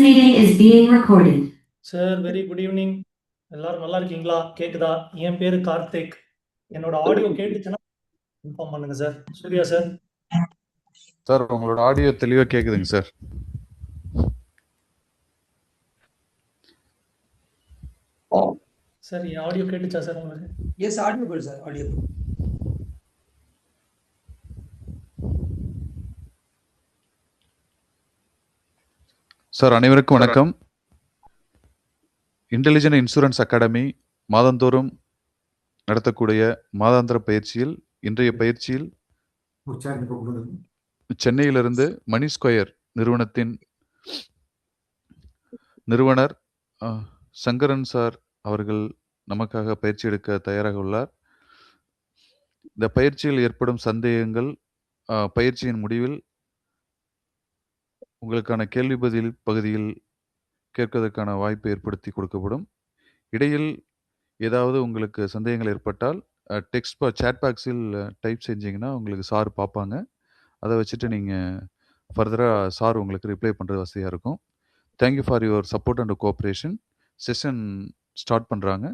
meeting is being recorded. Sir very good evening. எல்லாரும் நல்லா இருக்கீங்களா? கேக்குதா? என் பேரு கார்த்திக். என்னோட ஆடியோ கேட்டுச்சுன்னா இன்ஃபார்ம் பண்ணுங்க சார். சூர்யா சார். சார் உங்களோட ஆடியோ தெளிவா கேக்குதுங்க சார். சார் என் ஆடியோ கேட்டுச்சா சார் உங்களுக்கு? Yes audio sir audio. Sir அனைவருக்கும் வணக்கம். இன்டெலிஜென்ட் இன்சூரன்ஸ் அகாடமி மாதந்தோறும் நடத்தக்கூடிய மாதாந்திர பயிற்சியில் இன்றைய பயிற்சியில் சென்னையிலிருந்து மணி ஸ்கொயர் நிறுவனத்தின் நிறுவனர் சங்கரன் சார் அவர்கள் நமக்காக பயிற்சி எடுக்க தயாராக உள்ளார். இந்த பயிற்சியில் ஏற்படும் சந்தேகங்கள் பயிற்சியின் முடிவில் உங்களுக்கான கேள்வி பதில் பகுதியில் கேட்பதற்கான வாய்ப்பை ஏற்படுத்தி கொடுக்கப்படும். இடையில் ஏதாவது உங்களுக்கு சந்தேகங்கள் ஏற்பட்டால் சேட் பாக்ஸில் டைப் செஞ்சீங்கன்னா உங்களுக்கு சார் பார்ப்பாங்க. அதை வச்சுட்டு நீங்கள் ஃபர்தராக சார் உங்களுக்கு ரிப்ளை பண்ணுறது வசதியாக இருக்கும். Thank you for your support and cooperation. Session start பண்ணுறாங்க.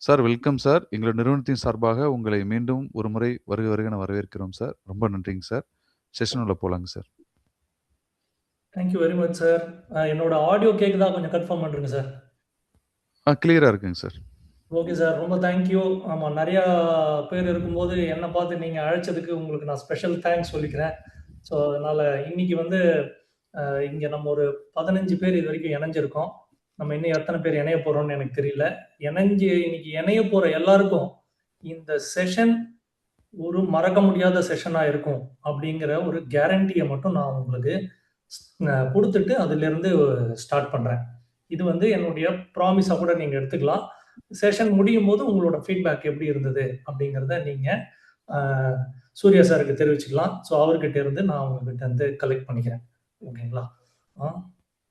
Sir welcome sir. எங்களோட நிறுவனத்தின் சார்பாக உங்களை மீண்டும் ஒரு முறை வருக வரவேற்கிறோம் சார். ரொம்ப நன்றிங்க சார். செஷன் உள்ள போகலாங்க sir. Thank you very much sir. என்னோட ஆடியோ கேட்குதா? கொஞ்சம் கன்ஃபார்ம் பண்ணுறேங்க சார். கிளியராக இருக்குங்க சார். ஓகே சார், ரொம்ப தேங்க்யூ. ஆமாம், நிறையா பேர் இருக்கும்போது என்னை பார்த்து நீங்கள் அழைச்சதுக்கு உங்களுக்கு நான் ஸ்பெஷல் தேங்க்ஸ் சொல்லிக்கிறேன். ஸோ அதனால் இன்னைக்கு வந்து இங்கே நம்ம ஒரு 15 பேர் இது வரைக்கும் இணைஞ்சிருக்கோம். நம்ம இன்னும் எத்தனை பேர் இணைய போகிறோம்னு எனக்கு தெரியல. இன்னைக்கு இணைய போகிற எல்லாருக்கும் இந்த செஷன் ஒரு மறக்க முடியாத செஷனாக இருக்கும் அப்படிங்கிற ஒரு கேரண்டியை மட்டும் நான் உங்களுக்கு கொடுத்துட்டு அதிலிருந்து ஸ்டார்ட் பண்ணுறேன். இது வந்து என்னுடைய ப்ராமிஸாக கூட நீங்கள் எடுத்துக்கலாம். செஷன் முடியும் போது உங்களோட ஃபீட்பேக் எப்படி இருந்தது அப்படிங்கிறத நீங்கள் சூர்யா சாருக்கு தெரிவிச்சுக்கலாம். ஸோ அவர்கிட்ட இருந்து நான் உங்ககிட்ட இருந்து கலெக்ட் பண்ணிக்கிறேன். ஓகேங்களா?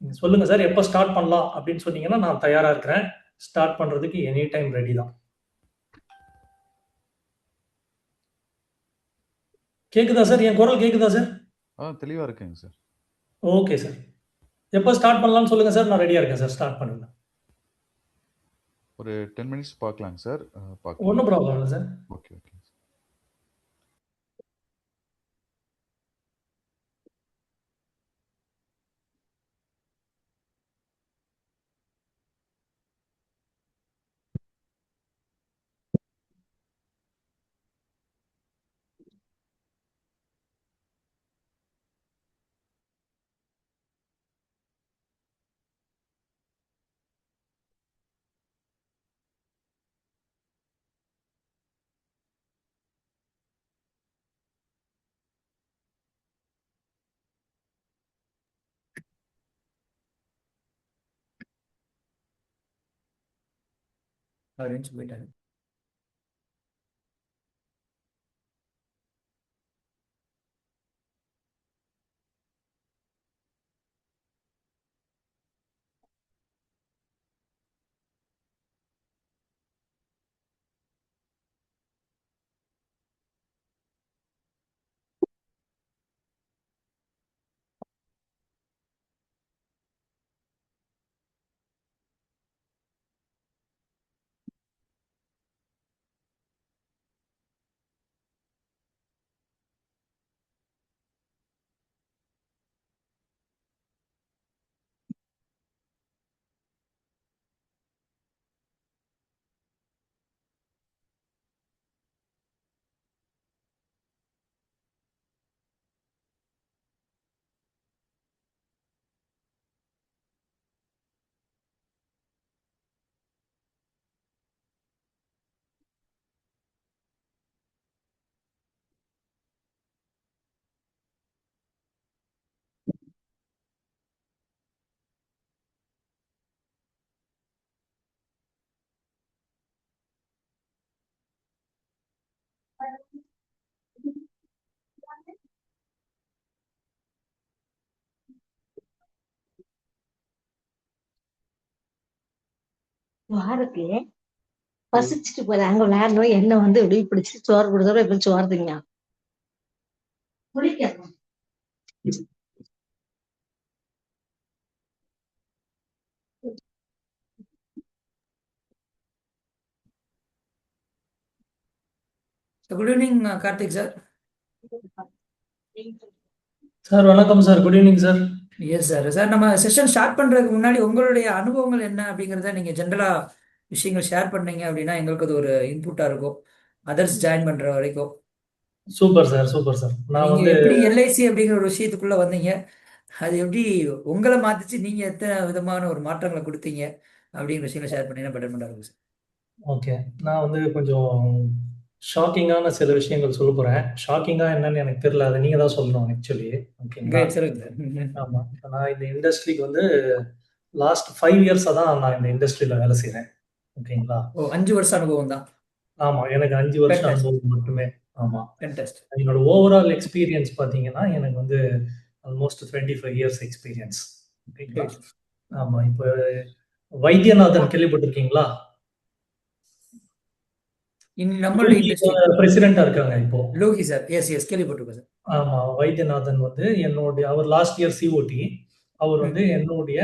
நீங்கள் சொல்லுங்கள் சார், எப்போ ஸ்டார்ட் பண்ணலாம் அப்படின்னு சொன்னீங்கன்னா நான் தயாராக இருக்கிறேன். ஸ்டார்ட் பண்ணுறதுக்கு எனி டைம் ரெடி தான். கேட்குதா சார்? என் குரல் கேட்குதா சார்? தெளிவாக இருக்குங்க சார். ஓகே சார், எப்போ ஸ்டார்ட் பண்ணலாம்னு சொல்லுங்கள் சார். நான் ரெடியாக இருக்கேன் சார். ஸ்டார்ட் பண்ணுங்க. ஒரு 10 மினிட்ஸ் பார்க்கலாங்க சார். ஒன்றும் ப்ராப்ளம் இல்லை சார். Okay okay. போயிட்டாங்க. வாரத்திலே பசிச்சுட்டு போறாங்க விளையாடணும். என்ன வந்து இப்படி பிடிச்சி சோறு கொடுத்தோட இப்ப சோறு திங்க good evening Karthik sir. Sir வணக்கம் சார். Good evening sir. Yes sir. Sir நம்ம செஷன் ஸ்டார்ட் பண்றதுக்கு முன்னாடி உங்களுடைய அனுபவங்கள் என்ன அப்படிங்கிறத நீங்க ஜென்ரலா விஷயங்கள் ஷேர் பண்ணீங்க அப்படின்னா எங்களுக்கு அது ஒரு இன்புட்டா இருக்கும், அதர்ஸ் ஜாயின் பண்ற வரைக்கும். Super sir, super sir. நான் நீங்க வந்து எப்படி எல்ஐசி அப்படிங்கிற ஒரு விஷயத்துக்குள்ள வந்தீங்க, அது எப்படி உங்களை மாத்துச்சு, நீங்க எத்தனை விதமான ஒரு மாற்றங்களை கொடுத்தீங்க அப்படிங்கிற விஷயங்களை ஷேர் பண்ணீங்கன்னா பெட்டர்மெண்டா இருக்கும் சார். ஓகே. நான் வந்து கொஞ்சம் ஷாக்கிங்கான சில விஷயங்கள் சொல்லப் போறேன். ஷாக்கிங்கா என்னன்னு எனக்கு தெரியல. அதை நீங்க தான் சொல்லணும் ஆக்சுவலி. ஓகேங்களா? கிரேட் சொல்லுங்க சார். ஆமா. இப்ப நான் இந்த இண்டஸ்ட்ரிக்கு வந்து லாஸ்ட் 5 இயர்ஸா தான் நான் இந்த இண்டஸ்ட்ரியில வேலை செய்றேன். ஓகேங்களா? ஓ, 5 வருஷம் அனுபவம் தான். ஆமா. எனக்கு 5 வருஷம் ஃபேன்டாஸ்டிக், அனுபவம் மட்டுமே. ஆமா. ஃபேன்டாஸ்டிக். என்னோட ஓவரால் எக்ஸ்பீரியன்ஸ் பார்த்தீங்கன்னா, எனக்கு வந்து ஆல்மோஸ்ட் 25 இயர்ஸ் எக்ஸ்பீரியன்ஸ். ஓகேங்களா? கிரேட். ஆமா. இப்ப வைத்தியநாதன் கேள்விப்பட்டிருக்கீங்களா? நம்மளுடைய லோகி இண்டஸ்ட்ரி பிரசிடென்ட்டா இருக்காங்க இப்போ. லோகி சார். எஸ் எஸ், கேள்விப்பட்டிருக்கேன் சார். ஆமா. வைத்தியநாதன் வந்து அவர் லாஸ்ட் இயர் சிஓடி. அவர் வந்து என்னுடைய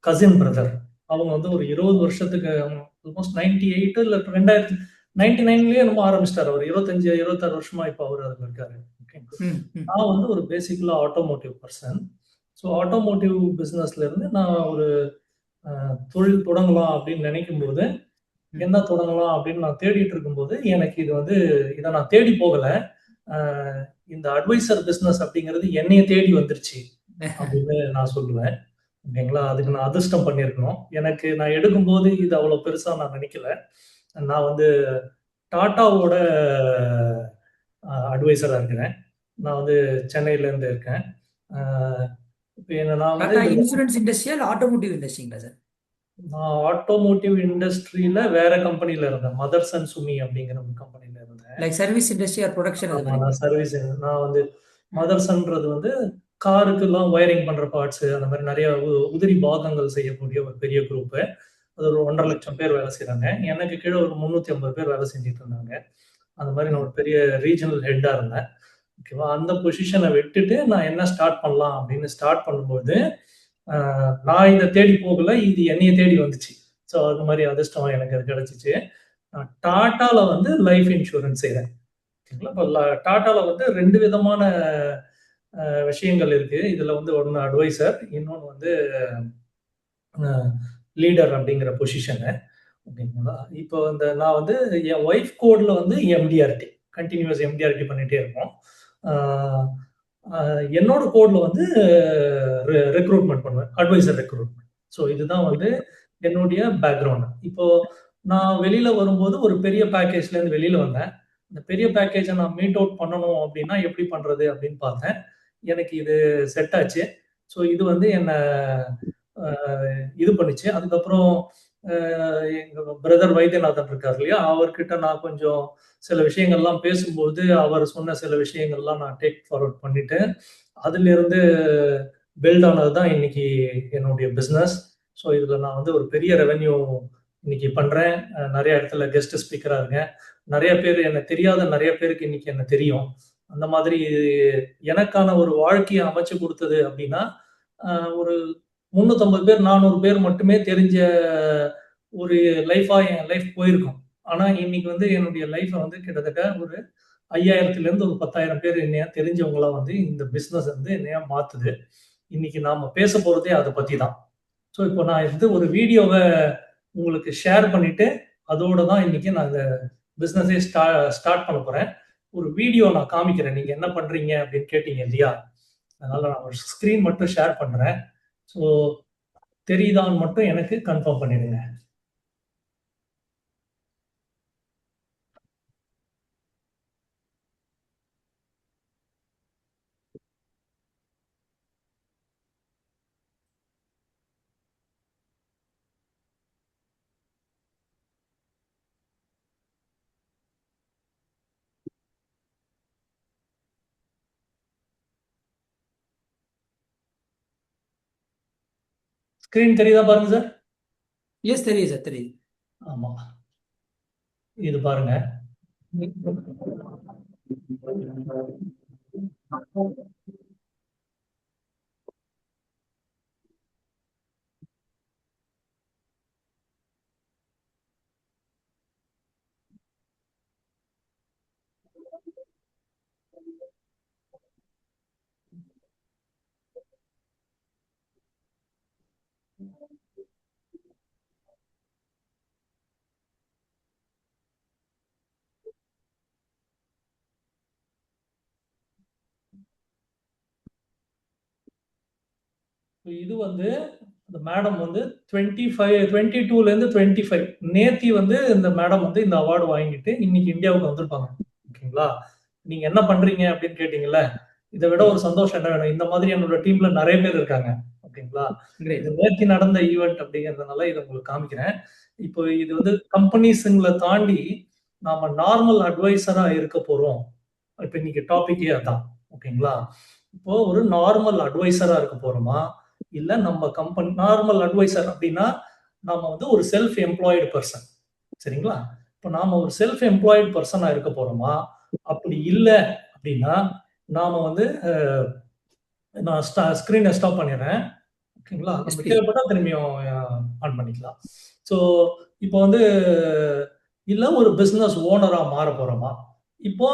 கசின் பிரதர். அவங்க வந்து ஒரு 20 வருஷத்துக்கு ஆல்மோஸ்ட் 98 இல்ல 1999லயே என்னமோ ஆரம்பிச்சிட்டாரு. அவர் 25, 26 வருஷமா இப்ப அவரு அதுல இருக்காரு. ஓகே. நான் வந்து ஒரு பேசிக்கலா ஆட்டோமோட்டிவ் பர்சன். ஸோ ஆட்டோமோட்டிவ் பிசினஸ்ல இருந்து நான் ஒரு தொழில் தொடங்கலாம் அப்படின்னு நினைக்கும்போது, என்ன தொடங்கலாம் அப்படின்னு நான் தேடிட்டு இருக்கும்போது, எனக்கு இது வந்து இத நான் தேடி போகல. அ இந்த அட்வைசர் பிசினஸ் அப்படிங்கிறது என்னைய தேடி வந்துருச்சு அப்படின்னு நான் சொல்லுவேன். ஓகேங்களா? அதுக்கு நான் அதிர்ஷ்டம் பண்ணியிருக்கணும். எனக்கு நான் எடுக்கும்போது இது அவ்வளோ பெருசா நான் நினைக்கல. நான் வந்து டாட்டாவோட அட்வைசரா இருக்கிறேன். நான் வந்து சென்னையில இருந்து இருக்கேன். அ இப்ப நான் வந்து டாடா இதுல இன்சூரன்ஸ் இண்டஸ்ட்ரியா இல்ல ஆட்டோமோட்டிவ் இண்டஸ்ட்ரிங்களா சார்? நான் ஆட்டோமோட்டிவ் இண்டஸ்ட்ரியில வேற கம்பெனில இருந்தேன். மதர்சன் சுமி அப்படிங்கிற ஒரு கம்பெனில இருந்தேன். Like service industry or production அது ஆமா. மாதிரி? நான் சர்வீஸ் நான் வந்து மதர்சன்றது வந்து காருக்கெல்லாம் வயரிங் பண்ற பார்ட்ஸ் அந்த மாதிரி நிறைய உதிரி பாகங்கள் செய்யக்கூடிய ஒரு பெரிய குரூப். அது ஒரு 1,50,000 பேர் வேலை செய்றாங்க. எனக்கு கீழ ஒரு 350 பேர் வேலை செஞ்சுட்டு இருந்தாங்க. அந்த மாதிரி நான் ஒரு பெரிய ரீஜனல் ஹெட்டா இருந்தேன். ஓகேவா? அந்த பொசிஷன விட்டுட்டு நான் என்ன ஸ்டார்ட் பண்ணலாம் அப்படின்னு ஸ்டார்ட் பண்ணும்போது, அ நான் இத தேடி போகல. இது என்னைய தேடி வந்துச்சு. ஸோ அது மாதிரி அதிர்ஷ்டம் எனக்கு அது கிடைச்சுச்சு. நான் டாட்டால வந்து லைஃப் இன்சூரன்ஸ் செய்றேன். ஓகேங்களா? இப்ப டாட்டால வந்து 2 விதமான விஷயங்கள் இருக்கு. இதுல வந்து ஒண்ணு அட்வைசர், இன்னொன்னு வந்து அ லீடர் அப்படிங்கிற பொசிஷனு. ஓகேங்களா? இப்போ நான் வந்து என் ஒய்ஃப் கோட்ல வந்து எம்டிஆர்டி, கன்டினியூயஸ் எம்டிஆர்டி பண்ணிட்டே இருப்போம். ஆ அ என்னோட கோட்ல வந்து ரெக்ரூட்மென்ட் பண்ணுவேன். Advisor recruitment. ஸோ இதுதான் வந்து என்னுடைய பேக்கிரவுண்ட். இப்போ நான் வெளியில வரும்போது ஒரு பெரிய பேக்கேஜ்லேருந்து வெளியில வந்தேன். இந்த பெரிய பேக்கேஜ நான் மீட் அவுட் பண்ணணும் அப்டின்னா எப்படி பண்றது அப்படின்னு பார்த்தேன். எனக்கு இது செட் ஆச்சு. ஸோ இது வந்து என்ன அ இது பண்ணுச்சு. அதுக்கப்புறம் அ எங்க பிரதர் வைத்தியநாதன் இருக்கார் இல்லையா? அவர்கிட்ட நான் கொஞ்சம் சில விஷயங்கள்லாம் பேசும்போது, அவர் சொன்ன சில விஷயங்கள்லாம் நான் டேக் ஃபார்வர்ட் பண்ணிட்டு, அதிலிருந்து பில்ட் ஆனது தான் இன்னைக்கு என்னுடைய பிசினஸ். ஸோ இதுல நான் வந்து ஒரு பெரிய ரெவென்யூ இன்னைக்கு பண்றேன். நெறைய இடத்துல கெஸ்ட் ஸ்பீக்கரா இருக்கேன். நெறைய பேர் என்ன தெரியாத நெறைய பேருக்கு இன்னைக்கு என்ன தெரியும். அந்த மாதிரி எனக்கான ஒரு வாழ்க்கைய அமைச்சு குடுத்தது அப்டின்னா, அ ஒரு 350 பேர், 400 பேர் மட்டுமே தெரிஞ்ச ஒரு என் லைஃப் போயிருக்கும். ஆனா, இன்னைக்கு வந்து என்னுடைய லைஃப்ப வந்து கிட்டத்தட்ட ஒரு 5,000லேருந்து ஒரு 10,000 பேர் என்னைய தெரிஞ்சவங்களா வந்து இந்த பிசினஸ் வந்து என்னைய மாத்துது. இன்னைக்கு நாம பேச போறதே அத பத்தி தான். ஸோ, இப்போ நான் ஒரு வீடியோவ உங்களுக்கு ஷேர் பண்ணிட்டு, அதோட தான் இன்னைக்கு நான் இந்த பிசினஸே ஸ்டார்ட் பண்ண போறேன். ஒரு வீடியோ நான் காமிக்கிறேன். நீங்க என்ன பண்றீங்க அப்படின்னு கேட்டீங்க இல்லையா? அதனால நான் ஒரு ஸ்க்ரீன் மட்டும் ஷேர் பண்றேன். ஸோ தெரியுதான்னு மட்டும் எனக்கு கன்ஃபார்ம் பண்ணிடுங்க. ஸ்க்ரீன் தெரியுதா பாருங்க சார். எஸ், தெரியுது சார், தெரியுது. ஆமா. இது பாருங்க. இது வந்து இந்த மேடம் வந்து 22லேருந்து 25 நேத்தி வந்து இந்த மேடம் வந்து இந்த அவார்டு வாங்கிட்டு இன்னைக்கு இந்தியாவுக்கு வந்திருப்பாங்க. ஓகேங்களா? நீங்க என்ன பண்றீங்க அப்படின்னு கேட்டீங்கல்ல, இதை விட ஒரு சந்தோஷம் என்ன வேணும்? இந்த மாதிரி என்னோட டீம்ல நிறைய பேர் இருக்காங்க. ஓகேங்களா? Great. இது நேத்தி நடந்த ஈவெண்ட் அப்படிங்கிறதுனால இதை உங்களுக்கு காமிக்கிறேன். இப்போ இது வந்து கம்பெனிஸுங்களை தாண்டி நாம நார்மல் அட்வைசரா இருக்க போறோம். இப்போ இன்னைக்கு டாபிக்கே அதான். ஓகேங்களா? இப்போ ஒரு நார்மல் அட்வைசரா இருக்க போறோமா, இல்ல நம்ம கம்பெனி நார்மல் அட்வைசர் அப்படின்னா நாம வந்து ஒரு செல்ஃப் எம்ப்ளாய்டு பர்சன். சரிங்களா? இப்போ நாம ஒரு செல்ஃப் எம்ப்ளாய்டு பர்சனா இருக்க போறோமா, அப்படி இல்லை அப்படின்னா நாம வந்து நான் ஸ்கிரீனை ஸ்டாப் பண்ணிடுறேன். ஓகேங்களா? நம்ம SP. தேவைப்பட்டா திரும்பியும் ஆன் பண்ணிக்கலாம். ஸோ இப்போ வந்து இல்ல ஒரு பிசினஸ் ஓனரா மாற போறோமா? இப்போ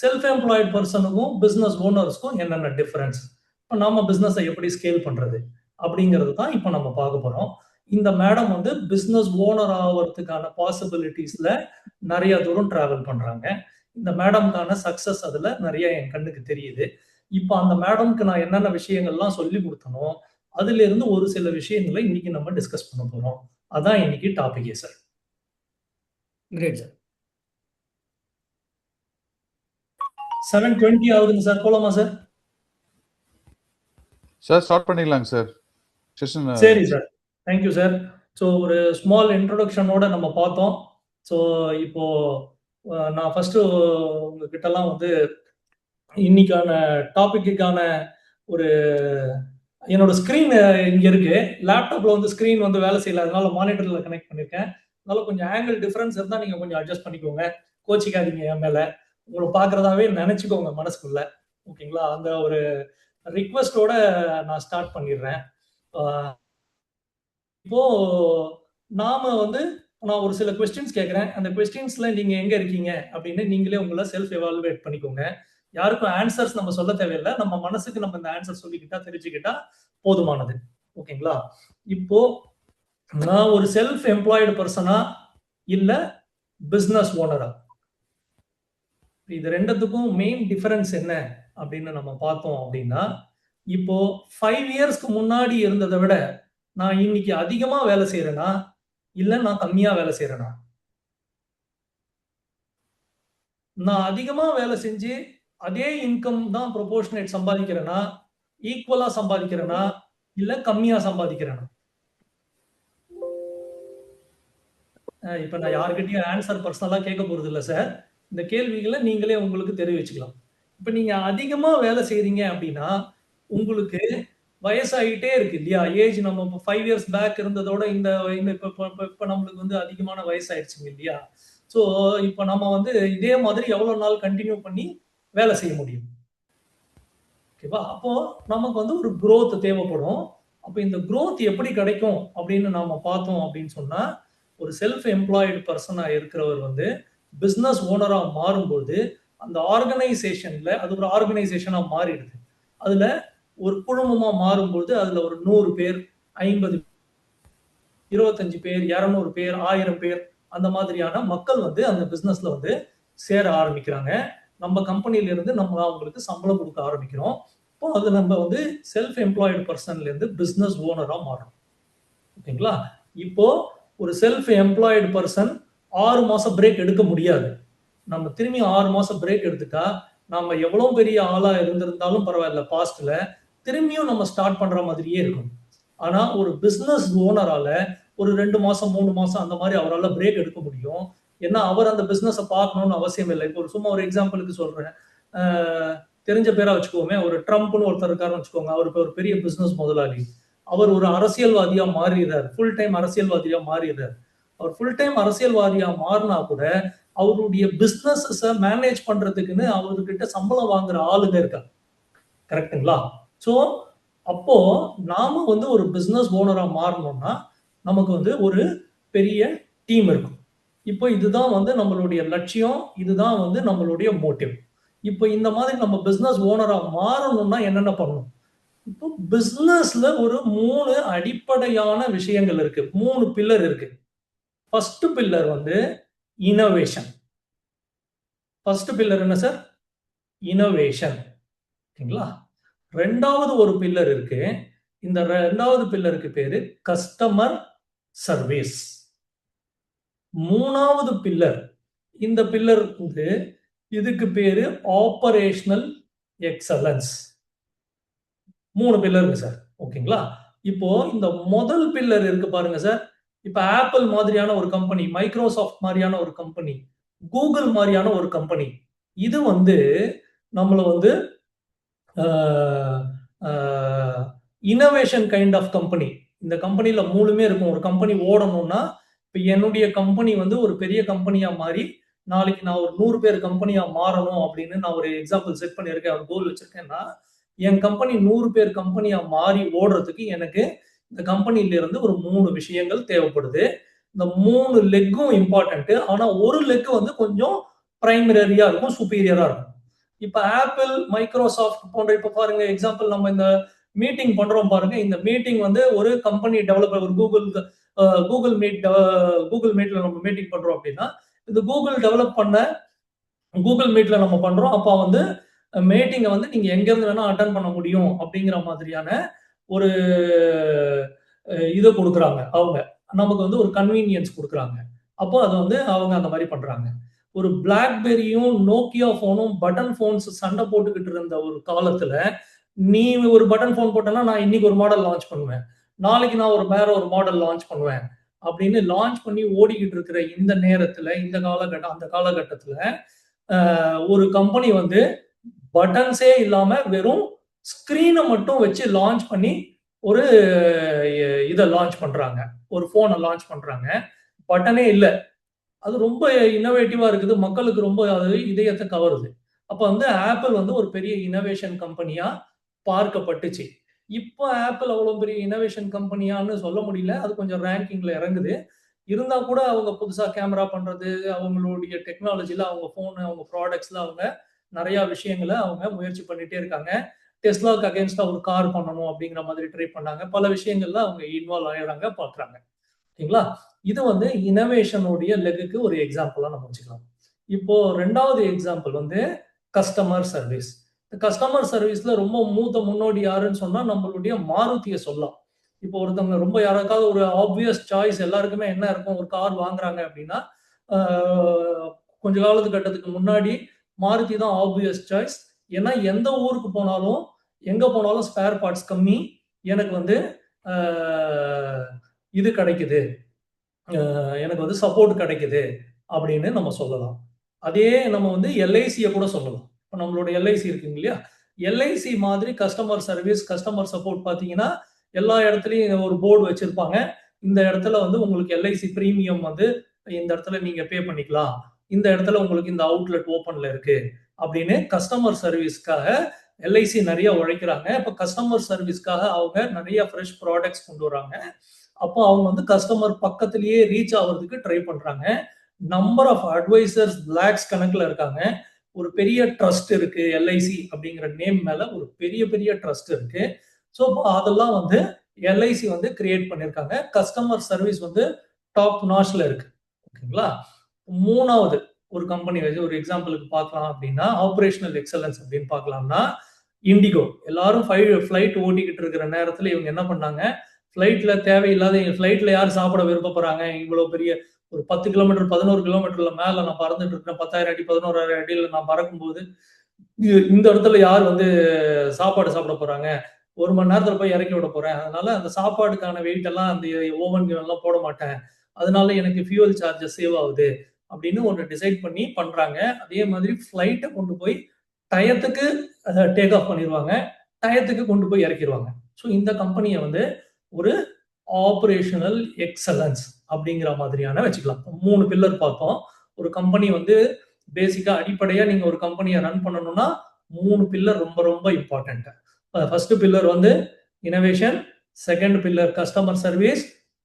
செல்ஃப் எம்ப்ளாய்டு பர்சனுக்கும் பிசினஸ் ஓனர்ஸ்க்கும் என்னென்ன டிஃபரன்ஸ்? இப்போ நாம பிசினஸை எப்படி ஸ்கேல் பண்றது அப்படிங்கிறது தான் இப்போ நம்ம பார்க்க போறோம். இந்த மேடம் வந்து பிசினஸ் ஓனர் ஆகிறதுக்கான பாசிபிலிட்டிஸ்ல நிறைய தூரம் டிராவல் பண்றாங்க. இந்த மேடம்கான சக்சஸ் அதுல நிறைய என் கண்ணுக்கு தெரியுது. இப்போ அந்த மேடம்க்கு நான் என்னென்ன விஷயங்கள்லாம் சொல்லி கொடுத்தனோ அதுல இருந்து ஒரு சில விஷயங்களை இன்னைக்கு நம்ம டிஸ்கஸ் பண்ண போறோம். அதான் இன்னைக்கு டாபிக்கே சார். Great, sir. 7:20 ஆகுதுங்க சார். போலாமா சார்? சார் ஸ்டார்ட் பண்ணிடலாங்க சார் செஷன். சரி சார், தேங்க்யூ சார். ஸோ ஒரு ஸ்மால் இன்ட்ரோடக்ஷனோட நம்ம பார்த்தோம். ஸோ இப்போ நான் ஃபர்ஸ்ட் உங்ககிட்டலாம் வந்து இன்னைக்கான டாபிக்குக்கான ஒரு என்னோட ஸ்க்ரீன் இங்க இருக்கு. லேப்டாப்ல வந்து ஸ்க்ரீன் வந்து வேலை செய்யல, அதனால மானிட்டர்ல கனெக்ட் பண்ணிருக்கேன். அதனால கொஞ்சம் ஆங்கிள் டிஃபரன்ஸ் இருந்தா நீங்க கொஞ்சம் அட்ஜஸ்ட் பண்ணிக்கோங்க. கோச்சிக்காதீங்க என் மேல. உங்களை பார்க்கறதாவே நினைச்சுக்கோங்க மனசுக்குள்ள. ஓகேங்களா? அந்த ஒரு ரிக்வெஸ்டோட நான் ஸ்டார்ட் பண்ணிடுறேன். இப்போ நாம வந்து நான் ஒரு சில கொஸ்டின்ஸ் கேட்கிறேன். அந்த கொஸ்டின்ஸ்ல நீங்க எங்க இருக்கீங்க அப்படின்னு நீங்களே உங்களை செல்ஃப் எவாலுவேட் பண்ணிக்கோங்க. யாருக்கும் ஆன்சர்ஸ் நம்ம சொல்ல தேவையில்லை. நம்ம மனசுக்கு நம்ம இந்த ஆன்சர் சொல்லிக்கிட்டா தெரிஞ்சுக்கிட்டா போதுமானது. ஓகேங்களா? இப்போ நான் ஒரு செல்ஃப் எம்ப்ளாய்டு பர்சனா இல்ல பிசினஸ் ஓனரா? இது ரெண்டுத்துக்கும் மெயின் டிஃபரன்ஸ் என்ன அப்படின்னு நம்ம பார்த்தோம் அப்படின்னா, இப்போ 5 இயர்ஸ்க்கு முன்னாடி இருந்ததை விட நான் இன்னைக்கு அதிகமா வேலை செய்யறேனா இல்ல நான் கம்மியா வேலை செய்யறேனா? நான் அதிகமா வேலை செஞ்சு அதே இன்கம் தான் ப்ரொபோர்ஷனேட் சம்பாதிக்கிறேனா, ஈக்குவலா சம்பாதிக்கிறேனா இல்ல கம்மியா சம்பாதிக்கிறேனா? இப்ப நான் யார்கிட்டயும் ஆன்சர் பர்சனலா கேட்க போறது இல்ல சார். இந்த கேள்விகளை நீங்களே உங்களுக்கு தெரிவிச்சுக்கலாம். இப்ப நீங்க அதிகமா வேலை செய்றீங்க அப்படின்னா உங்களுக்கு வயசாயிட்டே இருக்கு இல்லையா? ஏஜ் நம்ம இப்போ 5 இயர்ஸ் பேக் இருந்ததோட இந்த இப்ப நம்மளுக்கு வந்து அதிகமான வயசாயிடுச்சுங்க இல்லையா? ஸோ இப்போ நம்ம வந்து இதே மாதிரி எவ்வளவு நாள் கண்டினியூ பண்ணி வேலை செய்ய முடியும்? ஓகேவா? அப்போ நமக்கு வந்து ஒரு growth தேவைப்படும். அப்ப இந்த growth எப்படி கிடைக்கும் அப்படின்னு நாம பார்த்தோம் அப்படின்னு சொன்னா, ஒரு செல்ஃப் எம்ப்ளாய்டு பர்சனா இருக்கிறவர் வந்து பிசினஸ் ஓனரா மாறும்போது அந்த ஆர்கனைசேஷன்ல அது ஒரு ஆர்கனைசேஷனா மாறிடுது. அதுல ஒரு குழுமமா மாறும்போது அதுல ஒரு 100 பேர், 50 25 பேர், 200 பேர், 1000 பேர் அந்த மாதிரியான மக்கள் வந்து அந்த பிசினஸ்ல வந்து சேர ஆரம்பிக்கிறாங்க. நம்ம கம்பெனில இருந்து நம்ம அவங்களுக்கு சம்பளம் கொடுக்க ஆரம்பிக்கிறோம். இப்போ அது நம்ம வந்து செல்ஃப் எம்ப்ளாய்டு பர்சன்ல இருந்து பிசினஸ் ஓனரா மாறணும். ஓகேங்களா? இப்போ ஒரு செல்ஃப் எம்ப்ளாய்டு பர்சன் 6 மாசம் பிரேக் எடுக்க முடியாது. நம்ம திரும்பி 6 மாசம் பிரேக் எடுத்துட்டா நம்ம எவ்வளவு பெரிய ஆளா இருந்திருந்தாலும் பரவாயில்ல பாஸ்ட்ல திரும்பியும் நம்ம ஸ்டார்ட் பண்ற மாதிரியே இருக்கும். ஆனா ஒரு பிசினஸ் ஓனரால ஒரு 2 மாசம் 3 மாசம் அந்த மாதிரி அவரால் பிரேக் எடுக்க முடியும். ஏன்னா அவர் அந்த பிசினஸை பார்க்கணும்னு அவசியம் இல்லை. இப்போ சும்மா ஒரு எக்ஸாம்பிளுக்கு சொல்றேன். தெரிஞ்ச பேரா வச்சுக்கோமே, ஒரு ட்ரம்ப்னு ஒருத்தர் இருக்காருன்னு வச்சுக்கோங்க. அவர் இப்போ ஒரு பெரிய பிசினஸ் முதலாளி. அவர் ஒரு அரசியல்வாதியா மாறிடுறார். ஃபுல் டைம் அரசியல்வாதியா மாறிடுறார். அவர் ஃபுல் டைம் அரசியல்வாதியா மாறினா கூட அவருடைய பிசினஸ் மேனேஜ் பண்றதுக்குன்னு அவர்கிட்ட சம்பளம் வாங்குற ஆளுங்க இருக்காங்க. கரெக்டுங்களா? ஸோ அப்போ நாம வந்து ஒரு பிசினஸ் ஓனரா மாறணும்னா நமக்கு வந்து ஒரு பெரிய டீம் இருக்கும். இப்போ இதுதான் வந்து நம்மளுடைய லட்சியம், இதுதான் வந்து நம்மளுடைய மோட்டிவ். இப்போ இந்த மாதிரி நம்ம பிசினஸ் ஓனரா மாறணும்னா என்னென்ன பண்ணணும்? இப்போ பிசினஸ்ல ஒரு 3 அடிப்படையான விஷயங்கள் இருக்கு. 3 பில்லர் இருக்கு. ஃபர்ஸ்ட் பில்லர் வந்து இனோவேஷன். ஃபர்ஸ்ட் பில்லர் என்ன சார்? இனோவேஷன். ஓகேங்களா? 2வது ஒரு பில்லர் இருக்கு. இந்த 2வது பில்லருக்கு பேரு கஸ்டமர் சர்வீஸ். 3வது பில்லர், இந்த பில்லர் வந்து இதுக்கு பேரு ஆபரேஷனல் எக்ஸலன்ஸ். 3 பில்லர் இருக்கு சார். ஓகேங்களா? இப்போ இந்த முதல் பில்லர் இருக்கு பாருங்க சார். இப்ப ஆப்பிள் மாதிரியான ஒரு கம்பெனி, மைக்ரோசாஃப்ட் மாதிரியான ஒரு கம்பெனி, கூகுள் மாதிரியான ஒரு கம்பெனி, இது வந்து நம்மள வந்து இனோவேஷன் கைண்ட் ஆஃப் கம்பெனி. இந்த கம்பெனில 3மே இருக்கும். ஒரு கம்பெனி ஓடணும்னா, இப்ப என்னுடைய கம்பெனி வந்து ஒரு பெரிய கம்பெனியா மாறி, நாளைக்கு நான் ஒரு 100 பேர் கம்பெனியா மாறணும் அப்படின்னு நான் ஒரு எக்ஸாம்பிள் செட் பண்ணியிருக்கேன். ஒரு கோல் வச்சிருக்கேன்னா, என் கம்பெனி 100 பேர் கம்பெனியா மாறி ஓடுறதுக்கு எனக்கு இந்த கம்பெனில இருந்து ஒரு 3 விஷயங்கள் தேவைப்படுது. இந்த 3 லெக்கும் இம்பார்ட்டன்ட். ஆனா ஒரு லெக் வந்து கொஞ்சம் பிரைமரியா இருக்கும், சுப்பீரியரா இருக்கும். இப்ப ஆப்பிள், மைக்ரோசாஃப்ட் போன்ற இப்ப பாருங்க எக்ஸாம்பிள் நம்ம இந்த மீட்டிங் பண்றோம் பாருங்க. இந்த மீட்டிங் வந்து ஒரு கம்பெனி டெவலப்பர் ஒரு கூகுள் மீட்ல நம்ம மீட்டிங் பண்றோம் அப்படின்னா, இது கூகுள் மீட்ல நம்ம பண்றோம். அப்ப வந்து மீட்டிங்கை வந்து நீங்க எங்க இருந்து வேணா அட்டன் பண்ண முடியும் அப்படிங்கிற மாதிரியான ஒரு இதை கொடுக்குறாங்க அவங்க. நமக்கு வந்து ஒரு கன்வீனியன்ஸ் கொடுக்குறாங்க. அப்போ அது வந்து அவங்க அந்த மாதிரி பண்றாங்க. ஒரு பிளாக்பெரியும் நோக்கியா போனும் பட்டன் போன்ஸ் சண்டை போட்டுக்கிட்டு இருந்த ஒரு காலத்துல, நீ ஒரு பட்டன் போன் போட்டனா நான் இன்னைக்கு ஒரு மாடல் லான்ச் பண்ணுவேன், நாளைக்கு நான் வேற ஒரு மாடல் லான்ச் பண்ணுவேன் அப்படின்னு லான்ச் பண்ணி ஓடிக்கிட்டு இருக்கிற இந்த நேரத்துல, அந்த காலகட்டத்துல ஒரு கம்பெனி வந்து பட்டன்ஸே இல்லாம வெறும் ஸ்கிரீனை மட்டும் வச்சு லான்ச் பண்ணி ஒரு இதை லான்ச் பண்றாங்க, ஒரு போனை லான்ச் பண்றாங்க. பட்டனே இல்லை. அது ரொம்ப இன்னோவேட்டிவா இருக்குது. மக்களுக்கு ரொம்ப அது இதயத்தை கவருது. அப்ப வந்து ஆப்பிள் வந்து ஒரு பெரிய இனோவேஷன் கம்பெனியா பார்க்கப்பட்டுச்சு. இப்போ ஆப்பிள் அவ்வளவு பெரிய இனோவேஷன் கம்பெனியான்னு சொல்ல முடியல. அது கொஞ்சம் ரேங்கிங்ல இறங்குது. இருந்தா கூட அவங்க புதுசா கேமரா பண்றது, அவங்களுடைய டெக்னாலஜில அவங்க போன், அவங்க ப்ராடக்ட்ஸ்ல அவங்க நிறைய விஷயங்களை அவங்க முயற்சி பண்ணிட்டே இருக்காங்க. டெஸ்லாக்கு அகைன்ஸ்டா ஒரு கார் பண்ணணும் அப்படிங்கிற மாதிரி ட்ரை பண்ணாங்க. பல விஷயங்கள்ல அவங்க இன்வால்வ் ஆயிடுறாங்க, பாக்குறாங்க. ஓகேங்களா? இது வந்து இனோவேஷனுடைய லெக்குக்கு ஒரு எக்ஸாம்பிளா நம்ம வச்சுக்கலாம். இப்போ 2வது எக்ஸாம்பிள் வந்து கஸ்டமர் சர்வீஸ். கஸ்டமர் சர்வீஸ்ல ரொம்ப மூத்த முன்னோடி யாருன்னு சொன்னா நம்மளுடைய மாருதியை சொல்லலாம். இப்போ ஒருத்தவங்க ரொம்ப யாராவது ஒரு ஆப்வியஸ் சாய்ஸ் எல்லாருக்குமே என்ன இருக்கும், ஒரு கார் வாங்குறாங்க அப்படின்னா கொஞ்ச கட்டத்துக்கு முன்னாடி மாருதி தான் ஆப்வியஸ் சாய்ஸ். ஏன்னா எந்த ஊருக்கு போனாலும் எங்க போனாலும் ஸ்பேர் பார்ட்ஸ் கம்மி, எனக்கு வந்து இது கிடைக்குது, எனக்கு வந்து சப்போர்ட் கிடைக்குது அப்படின்னு நம்ம சொல்லலாம். அதே நம்ம வந்து எல்ஐசியை கூட சொல்லலாம். இப்போ நம்மளோட எல்ஐசி இருக்குங்க இல்லையா, எல்ஐசி மாதிரி கஸ்டமர் சர்வீஸ், கஸ்டமர் சப்போர்ட் பார்த்தீங்கன்னா எல்லா இடத்துலையும் ஒரு போர்டு வச்சிருப்பாங்க. இந்த இடத்துல வந்து உங்களுக்கு எல்ஐசி பிரீமியம் வந்து இந்த இடத்துல நீங்க பே பண்ணிக்கலாம், இந்த இடத்துல உங்களுக்கு இந்த அவுட்லெட் ஓப்பன்ல இருக்கு அப்படின்னு கஸ்டமர் சர்வீஸ்க்காக எல்ஐசி நிறைய உழைக்கிறாங்க. இப்போ கஸ்டமர் சர்வீஸ்க்காக அவங்க நிறைய ஃப்ரெஷ் ப்ராடக்ட்ஸ் கொண்டு வராங்க. அப்போ அவங்க வந்து கஸ்டமர் பக்கத்திலேயே ரீச் ஆகிறதுக்கு ட்ரை பண்றாங்க. நம்பர் ஆஃப் அட்வைசர்ஸ் லேக்ஸ் கணக்குல இருக்காங்க. ஒரு பெரிய ட்ரஸ்ட் இருக்கு. எல்ஐசி அப்படிங்கிற நேம் மேல ஒரு பெரிய பெரிய ட்ரஸ்ட் இருக்கு. ஸோ அதெல்லாம் வந்து எல்ஐசி வந்து கிரியேட் பண்ணியிருக்காங்க. கஸ்டமர் சர்வீஸ் வந்து டாப் நாச்ல இருக்கு. ஓகேங்களா? 3வது ஒரு கம்பெனி வச்சு ஒரு எக்ஸாம்பிளுக்கு பார்க்கலாம் அப்படின்னா, ஆபரேஷனல் எக்ஸலன்ஸ் அப்படின்னு பார்க்கலாம்னா, இண்டிகோ. எல்லாரும் ஃபிளைட் ஓட்டிக்கிட்டு இருக்கிற நேரத்துல இவங்க என்ன பண்ணாங்க, ஃபிளைட்ல தேவையில்லாத ஃபிளைட்ல யார் சாப்பிட விருப்பப்படுறாங்க, இவ்வளவு பெரிய ஒரு 10 கிலோமீட்டர் 11 கிலோமீட்டர்ல மேல நான் பறந்துட்டு இருக்கேன், 10,000 அடி 11,000 அடியில நான் பறக்கும்போது இந்த இடத்துல யார் வந்து சாப்பாடு சாப்பிட போறாங்க, 1 மணி நேரத்துல போய் இறக்கி விட போறேன், அதனால அந்த சாப்பாடுக்கான வெயிட் எல்லாம் அந்த ஓவன் எல்லாம் போட மாட்டேன், அதனால எனக்கு ஃபியூவல் சார்ஜஸ் சேவ் ஆகுது அப்படின்னு ஒன்று டிசைட் பண்ணி பண்றாங்க. அதே மாதிரி ஃபிளைட்டை கொண்டு போய் டயத்துக்கு டேக் ஆஃப் பண்ணிடுவாங்க, டயத்துக்கு கொண்டு போய் இறக்கிடுவாங்க. ஸோ இந்த கம்பெனியை வந்து ஒரு ஆபரேஷனல் எக்ஸலன்ஸ் அப்படிங்கிற மாதிரியான வச்சுக்கலாம். 3 பில்லர் பார்த்தோம். ஒரு கம்பெனி வந்து பேசிக்கா அடிப்படையா நீங்க ஒரு கம்பெனியை ரன் பண்ணணும்னா 3 பில்லர் ரொம்ப ரொம்ப இம்பார்ட்டன்ட். ஃபர்ஸ்ட் பில்லர் வந்து innovation, second pillar customer service,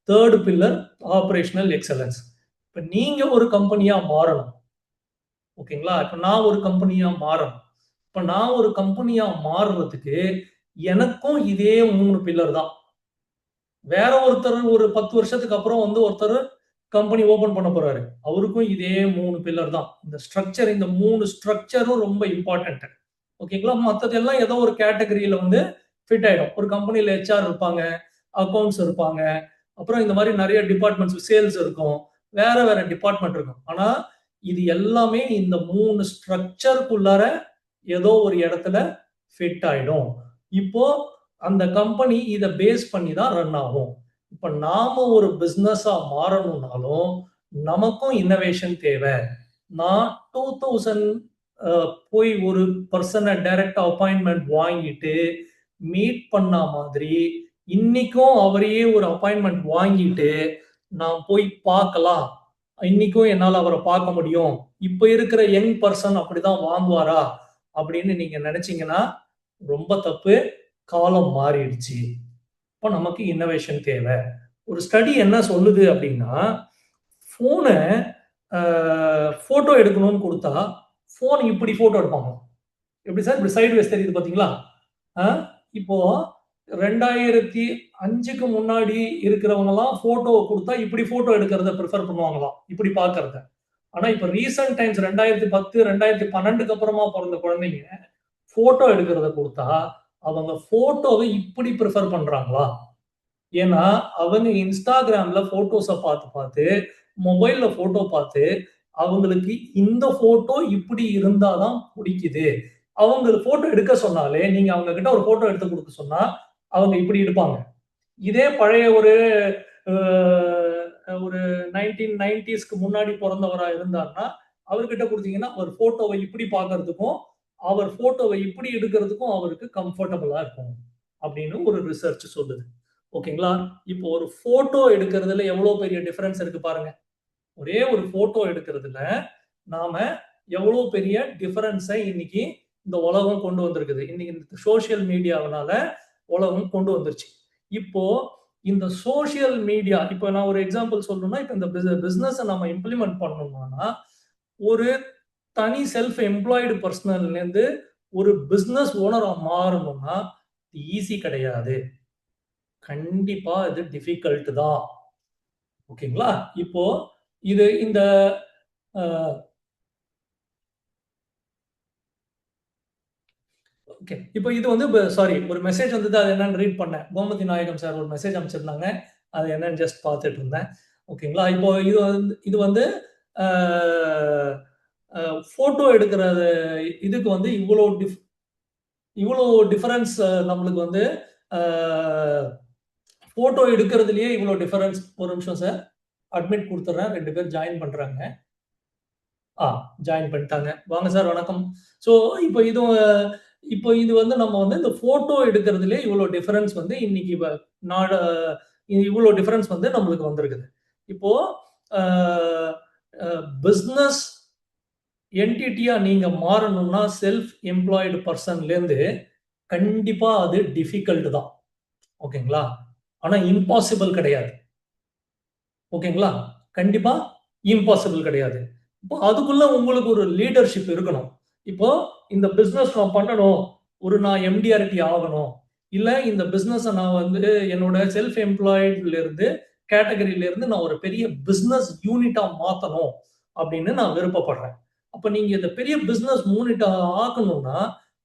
third pillar operational excellence. இப்ப நீங்க ஒரு கம்பெனியா மாறணும். ஓகேங்களா? இப்ப நான் ஒரு கம்பெனியா மாறணும். இப்ப நான் ஒரு கம்பெனியா மாறுறதுக்கு எனக்கும் இதே 3 பில்லர் தான். வேற ஒருத்தர் ஒரு 10 வருஷத்துக்கு அப்புறம் வந்து ஒருத்தர் கம்பெனி ஓபன் பண்ண போறாரு. அவருக்கும் இதே 3 பில்லர் தான். இந்த ஸ்ட்ரக்சர், இந்த 3 ஸ்ட்ரக்சரும் ரொம்ப இம்பார்ட்டன்ட். ஓகேங்களா? மத்ததெல்லாம் ஏதோ ஒரு கேட்டகரியில வந்து ஃபிட் ஆயிடும். ஒரு கம்பெனில ஹெச்ஆர் இருப்பாங்க, அக்கவுண்ட்ஸ் இருப்பாங்க, அப்புறம் இந்த மாதிரி நிறைய டிபார்ட்மெண்ட்ஸ், சேல்ஸ் இருக்கும், வேற வேற டிபார்ட்மெண்ட் இருக்கும். ஆனா இது எல்லாமே இந்த 3 ஸ்ட்ரக்சருக்குள்ளார ஏதோ ஒரு இடத்துல ஃபிட் ஆயிடும். இப்போ அந்த கம்பெனி இத பேஸ் பண்ணி தான் ரன் ஆகும். இப்ப நாம ஒரு பிசினஸா மாறணும்னாலும் நமக்கும் இன்னோவேஷன் தேவை. நான் 2000 போய் ஒரு பர்சனை டைரக்டா அப்பாயின்மெண்ட் வாங்கிட்டு மீட் பண்ண மாதிரி இன்னைக்கும் அவரையே ஒரு அப்பாயின்மெண்ட் வாங்கிட்டு நான் போய் பார்க்கலாம், இன்னைக்கும் என்னால அவரை பார்க்க முடியும், இப்ப இருக்கிற யங் பர்சன் அப்படிதான் வாங்குவாரா அப்படின்னு நீங்க நினைச்சீங்கன்னா ரொம்ப தப்பு. காலம் மாறிடுச்சு. இப்போ நமக்கு இன்னோவேஷன் தேவை. ஒரு ஸ்டடி என்ன சொல்லுது அப்படின்னா, போனை போட்டோ எடுக்கணும்னு கொடுத்தா போன் இப்படி போட்டோ எடுப்பாங்க. எப்படி சார்? இப்படி சைடு வைஸ் தெரியுது பாத்தீங்களா? இப்போ 2005க்கு முன்னாடி இருக்கிறவங்க எல்லாம் போட்டோ கொடுத்தா இப்படி போட்டோ எடுக்கிறத ப்ரிஃபர் பண்ணுவாங்களாம், இப்படி பாக்குறத. ஆனா இப்ப ரீசன்ட் டைம்ஸ் 2010 2012க்கு அப்புறமா பிறந்த குழந்தைங்க போட்டோ எடுக்கிறத கொடுத்தா அவங்க போட்டோவை இப்படி ப்ரிஃபர் பண்றாங்களா? ஏன்னா அவங்க இன்ஸ்டாகிராம்ல போட்டோஸை பார்த்து பார்த்து, மொபைல்ல போட்டோ பார்த்து அவங்களுக்கு இந்த போட்டோ இப்படி இருந்தாதான் பிடிக்குது. அவங்களுக்கு போட்டோ எடுக்க சொன்னாலே, நீங்க அவங்க கிட்ட ஒரு போட்டோ எடுத்து கொடுக்க சொன்னா அவங்க இப்படி எடுப்பாங்க. இதே பழைய ஒரு 1990ஸ்க்கு முன்னாடி பிறந்தவரா இருந்தாருன்னா அவர்கிட்ட கொடுத்தீங்கன்னா அவர் போட்டோவை இப்படி பார்க்கறதுக்கும் அவர் போட்டோவை இப்படி எடுக்கிறதுக்கும் அவருக்கு கம்ஃபர்டபுளா இருக்கும் அப்படின்னு ஒரு ரிசர்ச் சொல்லுது. ஓகேங்களா? இப்போ ஒரு போட்டோ எடுக்கிறதுல எவ்வளவு பெரிய டிஃபரன்ஸ் இருக்கு பாருங்க. ஒரே ஒரு போட்டோ எடுக்கிறதுல நாம எவ்வளவு பெரிய டிஃபரன்ஸை இன்னைக்கு இந்த உலகம் கொண்டு வந்திருக்குது. இன்னைக்கு இந்த சோசியல் மீடியாவனால உலகம் கொண்டு வந்துருச்சு. இப்போ இந்த சோசியல் மீடியா, இப்போ நான் ஒரு எக்ஸாம்பிள் சொல்லணும்னா, இப்போ இந்த பிசினஸ் நம்ம இம்ப்ளிமெண்ட் பண்ணணும்னா ஒரு தனி செல்ஃப் எம்ப்ளாய்டு பர்சனல்ல இருந்து ஒரு பிசினஸ் ஓனரா மாறணும்னா ஈஸி கிடையாது. கண்டிப்பா இது டிஃபிகல்ட் தான். ஓகேங்களா? இப்போ இது இந்த ஓகே, இப்போ இது வந்து சாரி, ஒரு மெசேஜ் வந்தது, அது என்னன்னு ரீட் பண்ணேன். கோமதி நாயகம் சார் ஒரு மெசேஜ் அனுப்பிச்சிருந்தாங்க, அது என்னன்னு ஜஸ்ட் பார்த்துட்டு இருந்தேன். ஓகேங்களா? இப்போ இது வந்து போட்டோ எடுக்கிறது இதுக்கு வந்து இவ்வளோ டிஃபரன்ஸ் நம்மளுக்கு வந்து போட்டோ எடுக்கிறதுலயே இவ்வளோ டிஃபரன்ஸ். ஒரு நிமிஷம் சார், அட்மிட் கொடுத்துட்றேன். 2 பேர் ஜாயின் பண்றாங்க. ஜாயின் பண்ணிட்டாங்க. வாங்க சார், வணக்கம். ஸோ இப்போ இது வந்து நம்ம வந்து இந்த போட்டோ எடுக்கிறதுலே இவ்வளோ டிஃபரன்ஸ் வந்து இன்னைக்கு இவ்வளோ டிஃபரன்ஸ் வந்து நம்மளுக்கு வந்திருக்குது. இப்போ பிஸ்னஸ் என்டிட்டியா நீங்க மாறணும்னா செல்ஃப் எம்ப்ளாய்டு பர்சன்லேருந்து கண்டிப்பா அது டிஃபிகல்ட் தான். ஓகேங்களா? ஆனா இம்பாசிபிள் கிடையாது. ஓகேங்களா? கண்டிப்பா இம்பாசிபிள் கிடையாது. இப்போ அதுக்குள்ள உங்களுக்கு ஒரு லீடர்ஷிப் இருக்கணும். இப்போ இந்த பிசினஸ் நான் பண்ணணும், நான் எம்டிஆர்டி ஆகணும், இல்ல இந்த பிசினஸ் நான் வந்து என்னோட செல்ஃப் எம்ப்ளாய்டுல இருந்து கேட்டகரியில இருந்து நான் ஒரு பெரிய பிசினஸ் யூனிட்டா மாத்தணும் அப்படின்னு நான் விருப்பப்படுறேன். அப்ப நீங்க இந்த பெரிய பிசினஸ் யூனிட்டா ஆக்கணும்னா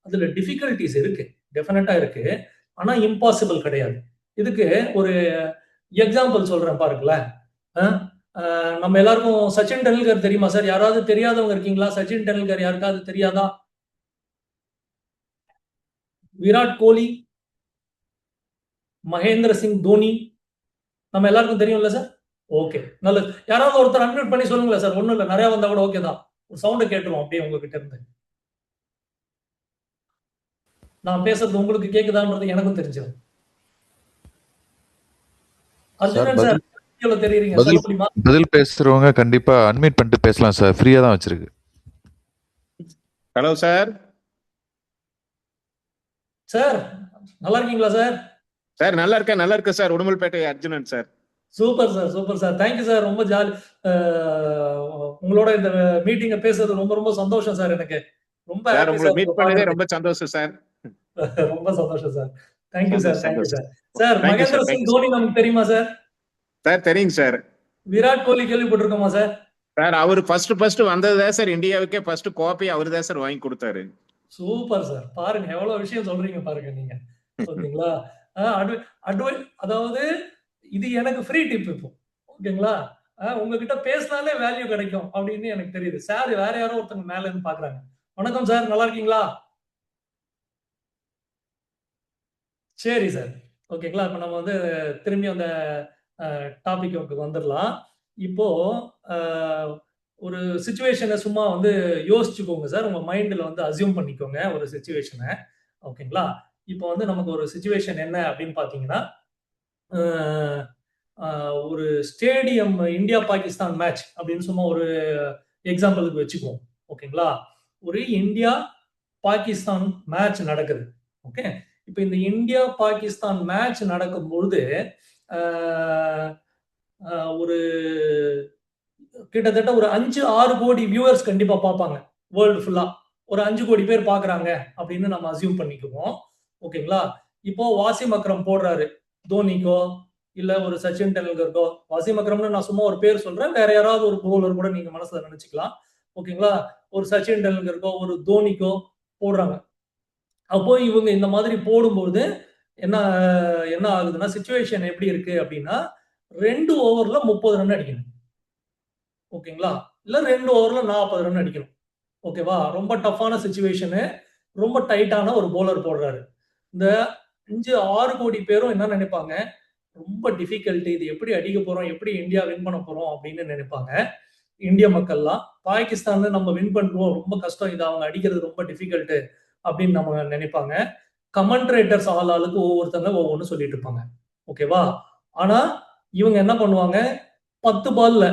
அதுல டிஃபிகல்டிஸ் இருக்கு, டெஃபினட்டா இருக்கு. ஆனா இம்பாசிபிள் கிடையாது. இதுக்கு ஒரு எக்ஸாம்பிள் சொல்றேன் பாருங்களேன். நம்ம எல்லாருக்கும் சச்சின் டெண்டுல்கர் தெரியுமா சார்? யாராவது தெரியாதவங்க இருக்கீங்களா? சச்சின் டெண்டுல்கர் யாருக்காவது தெரியாதா? விராட் கோலி, மகேந்திர சிங் தோனி, நம்ம எல்லாருக்கும் தெரியும்ல சார்? ஓகே, நல்லது. யாராவது ஒருத்தர் அன்மியூட் பண்ணி சொல்லுங்களேன் சார். ஒண்ணும் இல்ல, நிறைய வந்தா கூட ஓகே தான். ஒரு சவுண்ட கேட்டுருவோம் அப்படியே உங்ககிட்ட இருந்து. நான் பேசுறது உங்களுக்கு கேக்குதான்றது எனக்கும் தெரிஞ்சிடும். அர்ஜுனன் சார், தெரியுறீங்க, சொல்ல முடியுமா? பதில் பேசுறவங்க கண்டிப்பா அன்மியூட் பண்ணிட்டு பேசலாம் சார். ஃப்ரீயா தான் வச்சிருக்கு. Hello sir. சார் நல்லா இருக்கீங்களா சார்? சார் நல்லா இருக்கேன் sir. Udumalpet Arjunan sir. Super sir, super sir. Thank you sir. ரொம்ப ஜாலி உங்களோட இந்த மீட்டிங்க பேசுறது ரொம்ப ரொம்ப சந்தோஷம் சார். எனக்கு ரொம்ப உங்களை மீட் பண்ணதே ரொம்ப சந்தோஷம் சார். ரொம்ப சந்தோஷம் சார். Thank you sir. சந்தோஷம் தேங்க்யூ சந்தோஷம். Sir. Sir thank you Mahendra sir, Singh thank you Dhoni நமக்கு தெரியுமா சார்? சார். தெரியுங்க sir. Virat Kohli கேள்விப்பட்டிருக்கோமா sir? Sir அவர் ஃபர்ஸ்ட் வந்ததுதான் சார் இந்தியாவுக்கே ஃபர்ஸ்ட் கோப்பை அவர் தான் சார் வாங்கி கொடுத்தாரு. Super sir. பாருங்க எவ்வளவு விஷயம் சொல்றீங்க பாருங்க நீங்க. ஓகேங்களா? அதாவது இது எனக்கு ஃப்ரீ டிப் இப்போ. ஓகேங்களா? உங்ககிட்ட பேசினாலே வேல்யூ கிடைக்கும் அப்படின்னு எனக்கு தெரியுது. சார் வேற யாரோ ஒருத்தங்க மேல இருந்து பாக்குறாங்க. வணக்கம் சார், நல்லா இருக்கீங்களா? சரி சார். ஓகேங்களா? இப்ப நம்ம வந்து திரும்பி அந்த டாபிக்கு வந்துடலாம். இப்போ ஒரு சிச்சுவேஷனை சும்மா வந்து யோசிச்சுக்கோங்க சார். உங்க மைண்ட்ல வந்து அசியூம் பண்ணிக்கோங்க ஒரு சிச்சுவேஷனை. ஓகேங்களா? இப்போ வந்து நமக்கு ஒரு சிச்சுவேஷன் என்ன அப்படின்னு பாத்தீங்கன்னா, ஒரு ஸ்டேடியம் இந்தியா பாகிஸ்தான் மேட்ச் அப்படின்னு சும்மா ஒரு எக்ஸாம்பிளுக்கு வச்சுக்குவோம். ஓகேங்களா? ஒரு இந்தியா பாகிஸ்தான் மேட்ச் நடக்குது. ஓகே, இப்போ இந்த இந்தியா பாகிஸ்தான் மேட்ச் நடக்கும் பொழுது ஒரு கிட்டத்தட்ட ஒரு 5-6 கோடி வியூவர்ஸ் கண்டிப்பா பார்ப்பாங்க வேர்ல்டு ஃபுல்லா. ஒரு 5 கோடி பேர் பாக்குறாங்க அப்படின்னு நம்ம அசியூம் பண்ணிக்குவோம். ஓகேங்களா? இப்போ வாசிம் அக்ரம் போடுறாரு தோனிக்கோ இல்ல ஒரு சச்சின் டெண்டுல்கருக்கோ. வாசிம் அக்ரம்னு நான் சும்மா ஒரு பேர் சொல்றேன், வேற யாராவது ஒரு பவுலர் கூட நீங்க மனசுல நினைச்சுக்கலாம். ஓகேங்களா? ஒரு சச்சின் டெண்டுல்கருக்கோ ஒரு தோனிக்கோ போடுறாங்க. அப்போ இவங்க இந்த மாதிரி போடும்போது என்ன என்ன ஆகுதுன்னா, சிச்சுவேஷன் எப்படி இருக்கு அப்படின்னா, 2 ஓவர்ல 30 ரன் அடிக்கணும். ஓகேங்களா? இல்ல 2 ஓவர்ல 40 ரன் அடிக்கணும். ஓகேவா? ரொம்ப டஃப்பான சிச்சுவேஷனு. ரொம்ப டைட்டான ஒரு பவுலர் போடுறாரு. இந்த 5-6 கோடி பேரும் என்ன நினைப்பாங்க, ரொம்ப டிஃபிகல்ட், இது எப்படி அடிக்க போறோம், எப்படி இந்தியா வின் பண்ண போறோம் அப்படின்னு நினைப்பாங்க இந்திய மக்கள்லாம். பாகிஸ்தான் நம்ம வின் பண்றோம், ரொம்ப கஷ்டம், இது அவங்க அடிக்கிறது ரொம்ப டிஃபிகல்ட் அப்படின்னு நம்ம நினைப்பாங்க. கமெண்ட்ரேட்டர்ஸ் ஆளுக்கு ஒவ்வொருத்தங்க ஒவ்வொன்னு சொல்லிட்டு இருப்பாங்க. ஓகேவா? ஆனா இவங்க என்ன பண்ணுவாங்க, 10 பால்ல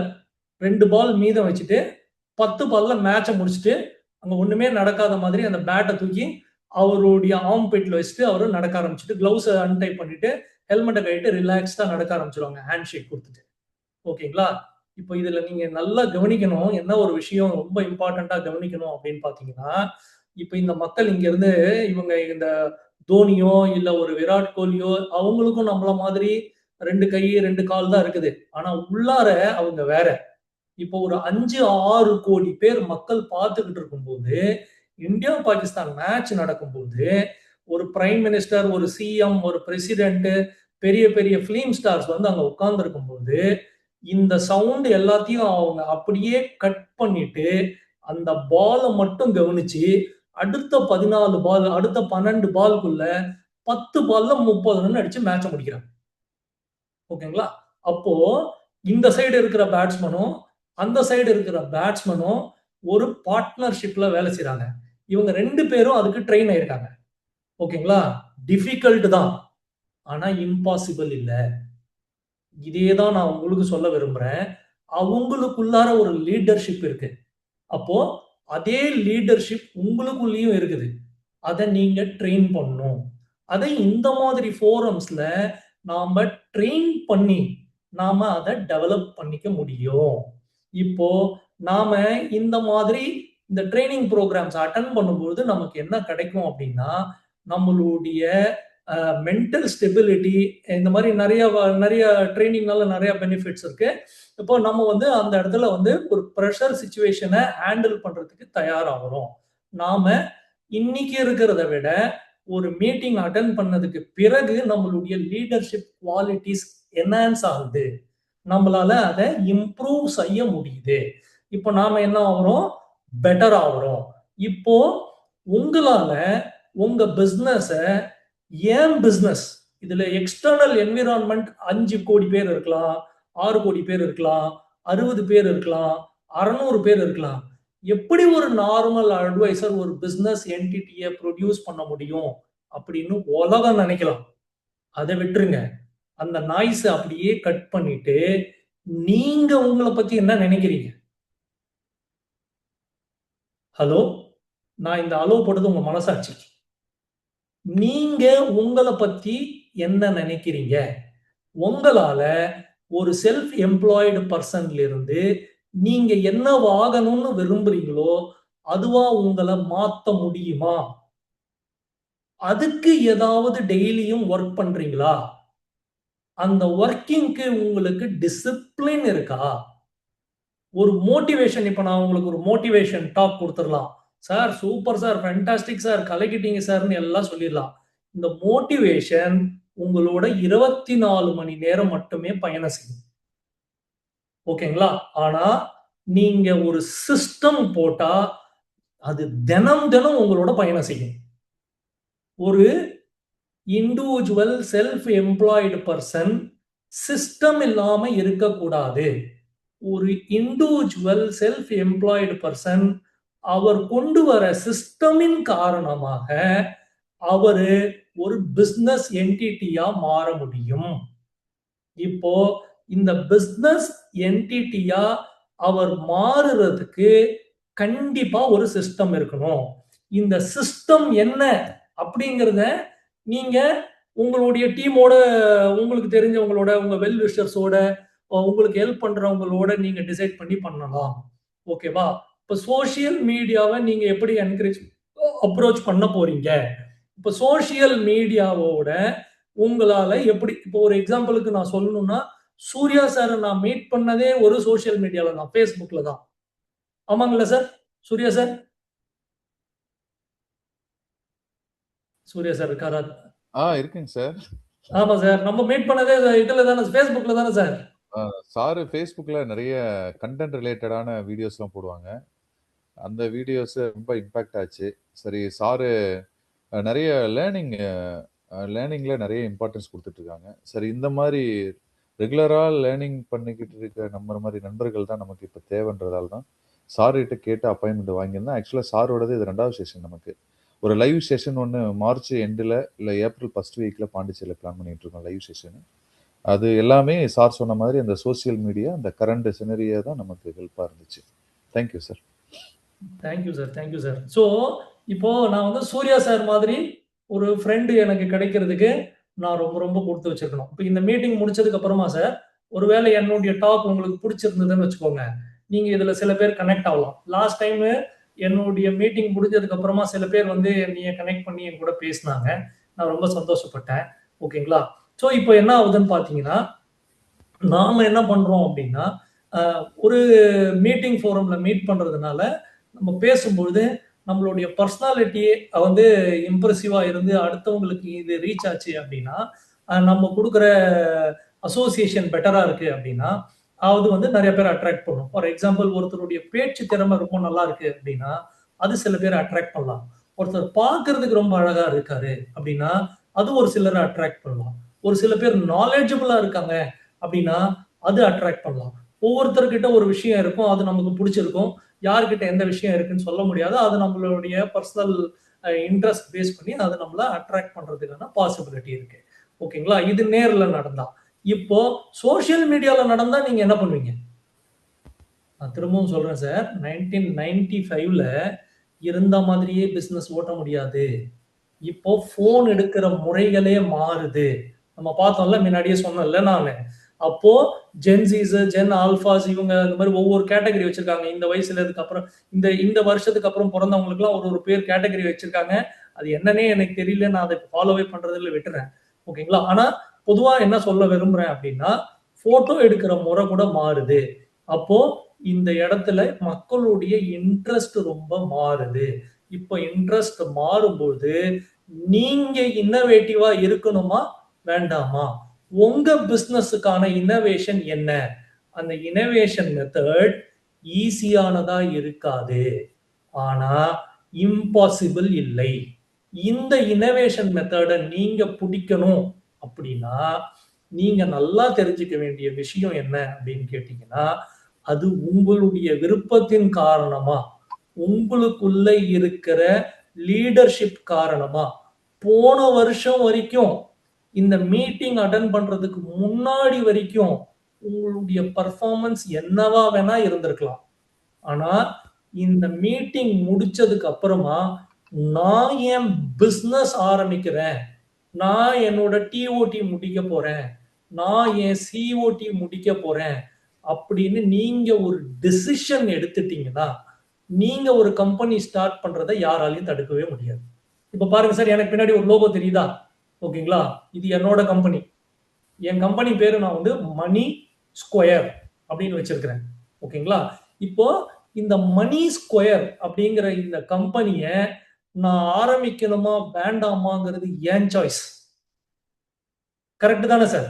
2 பால் மீதம் வச்சுட்டு 10 பால்ல மேட்சை முடிச்சுட்டு அங்க ஒண்ணுமே நடக்காத மாதிரி அந்த பேட்டை தூக்கி அவருடைய ஆர்ம் பிட்ல வச்சுட்டு அவரு நடக்க ஆரம்பிச்சுட்டு கிளவுஸ் அன்டை பண்ணிட்டு ஹெல்மெட்டை கழிட்டு ரிலாக்ஸ்டா நடக்க ஆரம்பிச்சிருவாங்க ஹேண்ட் ஷேக் கொடுத்துட்டு. ஓகேங்களா? இப்போ இதுல நீங்க நல்லா கவனிக்கணும், என்ன ஒரு விஷயம் ரொம்ப இம்பார்ட்டண்டா கவனிக்கணும் அப்படின்னு பாத்தீங்கன்னா, இப்ப இந்த மக்கள் இங்க இருந்து இவங்க இந்த தோனியோ இல்ல ஒரு விராட் கோலியோ அவங்களுக்கும் நம்மள மாதிரி 2 கை 2 கால் தான் இருக்குது. ஆனா உள்ளார அவங்க வேற. இப்போ ஒரு 5-6 கோடி பேர் மக்கள் பார்த்துக்கிட்டு இருக்கும்போது, இந்தியா பாகிஸ்தான் மேட்ச் நடக்கும்போது, ஒரு பிரைம் மினிஸ்டர், ஒரு சிஎம், ஒரு பிரசிடென்ட், பெரிய பெரிய பிலிம் ஸ்டார்ஸ் வந்து அங்க உட்கார்ந்து இருக்கும்போது, இந்த சவுண்ட் எல்லாத்தையும் அவங்க அப்படியே கட் பண்ணிட்டு, அந்த பால மட்டும் கவனிச்சு, அடுத்த 14 பால், அடுத்த 12 பால்குள்ள 10 பால்ல 30 ரன் அடிச்சு மேட்ச முடிக்கிறாங்க. ஓகேங்களா? அப்போ இந்த சைடு இருக்கிற பேட்ஸ்மேனும் அந்த சைடு இருக்கிற பேட்ஸ்மேனும் ஒரு பார்ட்னர்ஷிப்ல வேலை செய்றாங்க. இவங்க 2 பேரும் அதுக்கு ட்ரெயின் ஆயிருக்காங்க. ஓகேங்களா? டிஃபிகல்ட் தான். ஆனா இம்பாசிபிள் இல்ல. இதே தான் நான் உங்களுக்கு சொல்ல விரும்புறேன். அவங்களுக்குள்ளார ஒரு லீடர்ஷிப் இருக்கு. அப்போ அதே லீடர்ஷிப் உங்களுக்குள்ளேயும் இருக்குது. அத நீங்க ட்ரெயின் பண்ணணும். அதை இந்த மாதிரி ஃபோரம்ஸ்ல நாம ட்ரெயின் பண்ணி நாம அத டெவலப் பண்ணிக்க முடியும். இப்போ நாம இந்த மாதிரி இந்த ட்ரெய்னிங் புரோகிராம்ஸ் அட்டெண்ட் பண்ணும்போது நமக்கு என்ன கிடைக்கும் அப்படின்னா, நம்மளுடைய மென்டல் ஸ்டெபிலிட்டி இந்த மாதிரி நிறைய ட்ரெய்னிங்னால நிறைய பெனிஃபிட்ஸ் இருக்கு. இப்போ நம்ம வந்து அந்த இடத்துல வந்து ஒரு பிரஷர் சிச்சுவேஷனை ஹேண்டில் பண்றதுக்கு தயாராகிறோம். நாம இன்னைக்கு இருக்கிறத விட ஒரு மீட்டிங் அட்டெண்ட் பண்ணதுக்கு பிறகு நம்மளுடைய லீடர்ஷிப் குவாலிட்டிஸ் என்ஹான்ஸ் ஆகுது. நம்மளால அதை இம்ப்ரூவ் செய்ய முடியுது. இப்போ நாம என்ன ஆகுறோம், பெட்டர் ஆகுறோம். இப்போ உங்களால உங்க பிசினஸ ஏன் பிசினஸ் இதுல எக்ஸ்டர்னல் என்விரான்மெண்ட் 5 கோடி பேர் இருக்கலாம், 6 கோடி பேர் இருக்கலாம், 60 பேர் இருக்கலாம், 600 பேர் இருக்கலாம். எப்படி ஒரு நார்மல் அட்வைசர் ஒரு பிசினஸ் என்டிட்டியை ப்ரொடியூஸ் பண்ண முடியும் அப்படின்னு உலகம் நினைக்கலாம். அதை விட்டுருங்க. அந்த நாய்ஸ் அப்படியே கட் பண்ணிட்டு நீங்க உங்களை பத்தி என்ன நினைக்கிறீங்க? ஹலோ, நான் இந்த அலோ போட்டது உங்க மனசாட்சிக்கு. நீங்க உங்களை பத்தி என்ன நினைக்கிறீங்க? உங்களால ஒரு செல்ஃப் எம்ப்ளாய்டு பர்சன்ல இருந்து நீங்க என்ன ஆகணும்னு விரும்புறீங்களோ அதுவா உங்களை மாத்த முடியுமா? அதுக்கு ஏதாவது டெய்லியும் ஒர்க் பண்றீங்களா? அந்த ஒர்க்கிங்க்கு உங்களுக்கு டிசிப்ளின் இருக்கா? ஒரு மோட்டிவேஷன், இப்ப நான் உங்களுக்கு ஒரு மோட்டிவேஷன் டாக் கொடுத்துடலாம். Sir super sir, fantastic sir, கலக்கிட்டீங்க சார்ன்னு எல்லாம் சொல்லிடலாம். இந்த மோட்டிவேஷன் உங்களோட 24 மணி நேரம் மட்டுமே பயணம் செய்யும். ஓகேங்களா? ஆனா நீங்க ஒரு சிஸ்டம் போட்டா அது தினம் தினம் உங்களோட பயணம் செய்யும். ஒரு individual self employed person system இல்லாம இருக்கக்கூடாது. ஒரு இண்டிவிஜுவல் செல்ஃப் எம்ப்ளாய்டு பர்சன் அவர் கொண்டு வர சிஸ்டமின் காரணமாக அவரு ஒரு பிசினஸ் என்டிட்டியா மாற முடியும். இப்போ இந்த பிசினஸ் என்டிட்டியா அவர் மாறுறதுக்கு கண்டிப்பா ஒரு சிஸ்டம் இருக்கணும். இந்த சிஸ்டம் என்ன அப்படிங்கிறத நீங்க உங்களுடைய டீமோட, உங்களுக்கு தெரிஞ்சவங்களோட, உங்க வெல் விஷர்ஸோட, உங்களுக்கு ஹெல்ப் பண்றவங்களோட நீங்க டிசைட் பண்ணி பண்ணலாம். ஓகேவா? இப்போ சோஷியல் மீடியாவை நீங்க எப்படி என்கரேஜ் அப்ரோச் பண்ண போறீங்க? இப்போ சோஷியல் மீடியாவோட உங்களால எப்படி, இப்போ ஒரு எக்ஸாம்பிளுக்கு நான் சொல்லணும்னா, சூர்யா சார் நான் மீட் பண்ணதே ஒரு சோஷியல் மீடியால தான், Facebookல தான். ஆமாங்களா sir? Surya sir? Surya sir இருக்காரா? இருக்குங்க சார். ஆமா சார். நம்ம மீட் பண்ணதே இதுல தானே, Facebookல தானே சார்? சார் ஃபேஸ்புக்ல நிறைய கண்டென்ட் ரிலேட்டடான வீடியோஸ்லாம் போடுவாங்க. அந்த வீடியோஸ் ரொம்ப இம்பாக்ட் ஆச்சு. சரி, சாரு நிறைய லேர்னிங்ல நிறைய இம்பார்ட்டன்ஸ் கொடுத்துட்டு இருக்காங்க. சரி, இந்த மாதிரி ரெகுலரா லேர்னிங் பண்ணிக்கிட்டு இருக்க நம்ம மாதிரி நண்பர்கள் தான் நமக்கு இப்போ தேவைன்றதால தான் சார்கிட்ட கேட்டு அப்பாயின்மெண்ட் வாங்கியிருந்தேன். ஆக்சுவலாக சாரோடது இது 2வது செஷன். நமக்கு ஒரு லைவ் செஷன் ஒன்று மார்ச் எண்டில் இல்லை ஏப்ரல் ஃபர்ஸ்ட் வீக்கில் பாண்டிச்சேரியில் பிளான் பண்ணிட்டு இருக்கோம், லைவ் செஷன். அது எல்லாமே சார் சொன்ன மாதிரி அந்த சோசியல் மீடியா, அந்த கரண்ட் சினரியா தான் நமக்கு ஹெல்ப்பாக இருந்துச்சு. Thank you sir. Thank you sir, thank you sir. So இப்போ நான் வந்து சூர்யா சார் மாதிரி ஒரு ஃப்ரெண்டு எனக்கு கிடைக்கிறதுக்கு நான் ரொம்ப ரொம்ப கொடுத்து வச்சிருக்கணும். இப்போ இந்த மீட்டிங் முடிச்சதுக்கு அப்புறமா சார், ஒருவேளை என்னுடைய டாக் உங்களுக்கு பிடிச்சிருந்ததுன்னு வச்சுக்கோங்க, நீங்க இதுல சில பேர் கனெக்ட் ஆகலாம். லாஸ்ட் டைம் என்னுடைய மீட்டிங் முடிஞ்சதுக்கு அப்புறமா சில பேர் வந்து என்னைய கனெக்ட் பண்ணி என் கூட பேசினாங்க. நான் ரொம்ப சந்தோஷப்பட்டேன். ஓகேங்களா? ஸோ இப்போ என்ன ஆகுதுன்னு பார்த்தீங்கன்னா, நாம என்ன பண்றோம் அப்படின்னா, ஒரு மீட்டிங் ஃபோரம்ல மீட் பண்றதுனால நம்ம பேசும்பொழுது நம்மளுடைய பர்சனாலிட்டியே வந்து இம்ப்ரெசிவா இருந்து அடுத்தவங்களுக்கு இது ரீச் ஆச்சு அப்படின்னா, நம்ம கொடுக்குற அசோசியேஷன் பெட்டரா இருக்கு அப்படின்னா, அது வந்து நிறைய பேர் அட்ராக்ட் பண்ணும். ஃபார் எக்ஸாம்பிள், ஒருத்தருடைய பேச்சு திறமை ரொம்ப நல்லா இருக்கு அப்படின்னா அது சில பேர் அட்ராக்ட் பண்ணலாம். ஒருத்தர் பார்க்கறதுக்கு ரொம்ப அழகா இருக்காரு அப்படின்னா அது ஒரு சிலரை அட்ராக்ட் பண்ணலாம். ஒரு சில பேர் நாலேஜபிளா இருக்காங்க அப்படின்னா அது அட்ராக்ட் பண்ணலாம். ஒவ்வொருத்தர்கிட்ட ஒரு விஷயம் இருக்கும், அது நமக்கு பிடிச்சிருக்கும். யார்கிட்ட எந்த விஷயம் இருக்குன்னு சொல்ல முடியாது. அது நம்மளுடைய பர்சனல் இன்ட்ரெஸ்ட் பேஸ் பண்ணி அது நம்மள அட்ராக்ட் பண்றதுக்கான பாசிபிலிட்டி இருக்கு. ஓகேங்களா? இது நேர்ல நடந்தா. இப்போ சோஷியல் மீடியால நடந்தா நீங்க என்ன பண்ணுவீங்க? நான் திரும்பவும் சொல்றேன் சார், 1995ல இருந்த மாதிரியே பிசினஸ் ஓட்ட முடியாது. இப்போ போன் எடுக்கிற முறைகளே மாறுது. நம்ம பார்த்தோம்ல, முன்னாடியே சொன்னேன்ல நானு. அப்போ ஜென்சிஸ், ஜென் ஆல்பாஸ், இவங்க இந்த மாதிரி ஒவ்வொரு கேட்டகரி வச்சிருக்காங்க. இந்த வயசுல இதுக்கு அப்புறம் இந்த வருஷத்துக்கு அப்புறம் பிறந்தவங்களுக்கு எல்லாம் ஒரு பேர் கேட்டகரி வச்சிருக்காங்க. அது என்னன்னே எனக்கு தெரியல, நான் அதை ஃபாலோவே பண்றதுல விட்டுறேன். ஓகேங்களா? ஆனா பொதுவா என்ன சொல்ல விரும்புறேன் அப்படின்னா, போட்டோ எடுக்கிற முறை கூட மாறுது. அப்போ இந்த இடத்துல மக்களுடைய இன்ட்ரெஸ்ட் ரொம்ப மாறுது. இப்போ இன்ட்ரெஸ்ட் மாறும்போது நீங்க இன்னோவேட்டிவா இருக்கணுமா வேண்டாமா? உங்க பிசினஸுக்கான இன்னோவேஷன் என்ன? அந்த இன்னோவேஷன் மெத்தட் ஈஸியானதா இருக்காது, ஆனா இம்பாசிபிள் இல்லை. இந்த இன்னோவேஷன் மெத்தடை நீங்க பிடிக்கணும் அப்படின்னா நீங்க நல்லா தெரிஞ்சுக்க வேண்டிய விஷயம் என்ன அப்படின்னு கேட்டீங்கன்னா, அது உங்களுடைய விருப்பத்தின் காரணமா, உங்களுக்குள்ள இருக்கிற லீடர்ஷிப் காரணமா. போன வருஷம் வரைக்கும், இந்த மீட்டிங் அட்டெண்ட் பண்றதுக்கு முன்னாடி வரைக்கும் உங்களுடைய பர்ஃபார்மன்ஸ் என்னவா வேணா இருந்திருக்கலாம். ஆனா இந்த மீட்டிங் முடிச்சதுக்கு அப்புறமா நான் என் பிசினஸ் ஆரம்பிக்கிறேன், நான் என்னோட டிஓடி முடிக்க போறேன், நான் என் சிஓடி முடிக்க போறேன் அப்படின்னு நீங்க ஒரு டிசிஷன் எடுத்துட்டீங்கன்னா, நீங்க ஒரு கம்பெனி ஸ்டார்ட் பண்றதை யாராலையும் தடுக்கவே முடியாது. இப்ப பாருங்க சார், எனக்கு பின்னாடி ஒரு லோகோ தெரியுதா? ஓகேங்களா? இது என்னோட கம்பெனி. என் கம்பெனி பேரு நான் வந்து மணி ஸ்கொயர் அப்படின்னு வச்சிருக்கிறேன். ஓகேங்களா? இப்போ இந்த மணி ஸ்கொயர் அப்படிங்கிற இந்த கம்பெனிய நான் ஆரம்பிக்கணுமா வேண்டாமாங்கிறது ஏன் சாய்ஸ். கரெக்ட் தானே சார்?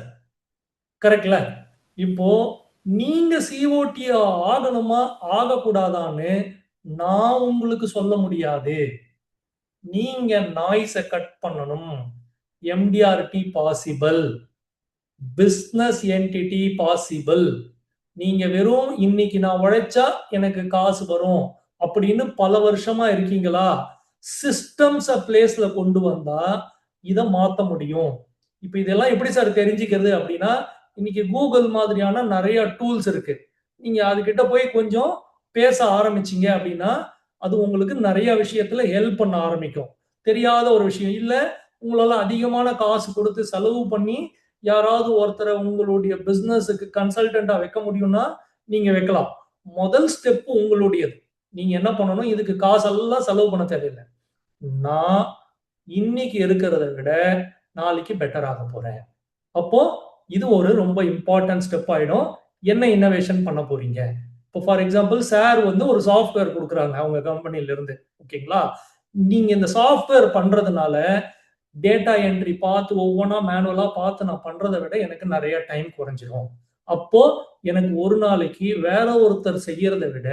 கரெக்ட்ல? இப்போ நீங்க சிஓடி ஆகணுமா ஆகக்கூடாதான்னு நான் உங்களுக்கு சொல்ல முடியாது. நீங்க நாய்ஸை கட் பண்ணணும். MDRT possible, business entity possible. நீங்க வெறும் இன்னைக்கு நான் உழைச்சா எனக்கு காசு வரும் அப்படின்னு பல வருஷமா இருக்கீங்களா? சிஸ்டம்ஸ பிளேஸ்ல கொண்டு வந்தா இதை மாத்த முடியும். இப்ப இதெல்லாம் எப்படி சார் தெரிஞ்சுக்கிறது அப்படின்னா, இன்னைக்கு கூகுள் மாதிரியான நிறைய டூல்ஸ் இருக்கு. நீங்க அதுகிட்ட போய் கொஞ்சம் பேச ஆரம்பிச்சீங்க அப்படின்னா அது உங்களுக்கு நிறைய விஷயத்துல ஹெல்ப் பண்ண ஆரம்பிக்கும். தெரியாத ஒரு விஷயம் இல்ல, உங்களால அதிகமான காசு கொடுத்து செலவு பண்ணி யாராவது ஒருத்தரை உங்களுடைய பிசினஸுக்கு கன்சல்டண்டா வைக்க முடியும்னா நீங்க வைக்கலாம். முதல் ஸ்டெப் உங்களுடையது. நீங்க என்ன பண்ணணும், இதுக்கு காசெல்லாம் செலவு பண்ண தேவையில்லை. நான் இன்னைக்கு இருக்கிறத விட நாளைக்கு பெட்டர் ஆக போறேன். அப்போ இது ஒரு ரொம்ப இம்பார்ட்டன்ட் ஸ்டெப் ஆயிடும். என்ன இன்னோவேஷன் பண்ண போறீங்க? இப்போ ஃபார் எக்ஸாம்பிள் சார் வந்து ஒரு சாஃப்ட்வேர் கொடுக்குறாங்க அவங்க கம்பெனில இருந்து. ஓகேங்களா? நீங்க இந்த சாஃப்ட்வேர் பண்றதுனால டேட்டா என்ட்ரி பார்த்து ஒவ்வொன்றா மேனுவலா பார்த்து நான் பண்றதை விட எனக்கு நிறைய டைம் குறைஞ்சிடும். அப்போ எனக்கு ஒரு நாளைக்கு வேற ஒருத்தர் செய்யறதை விட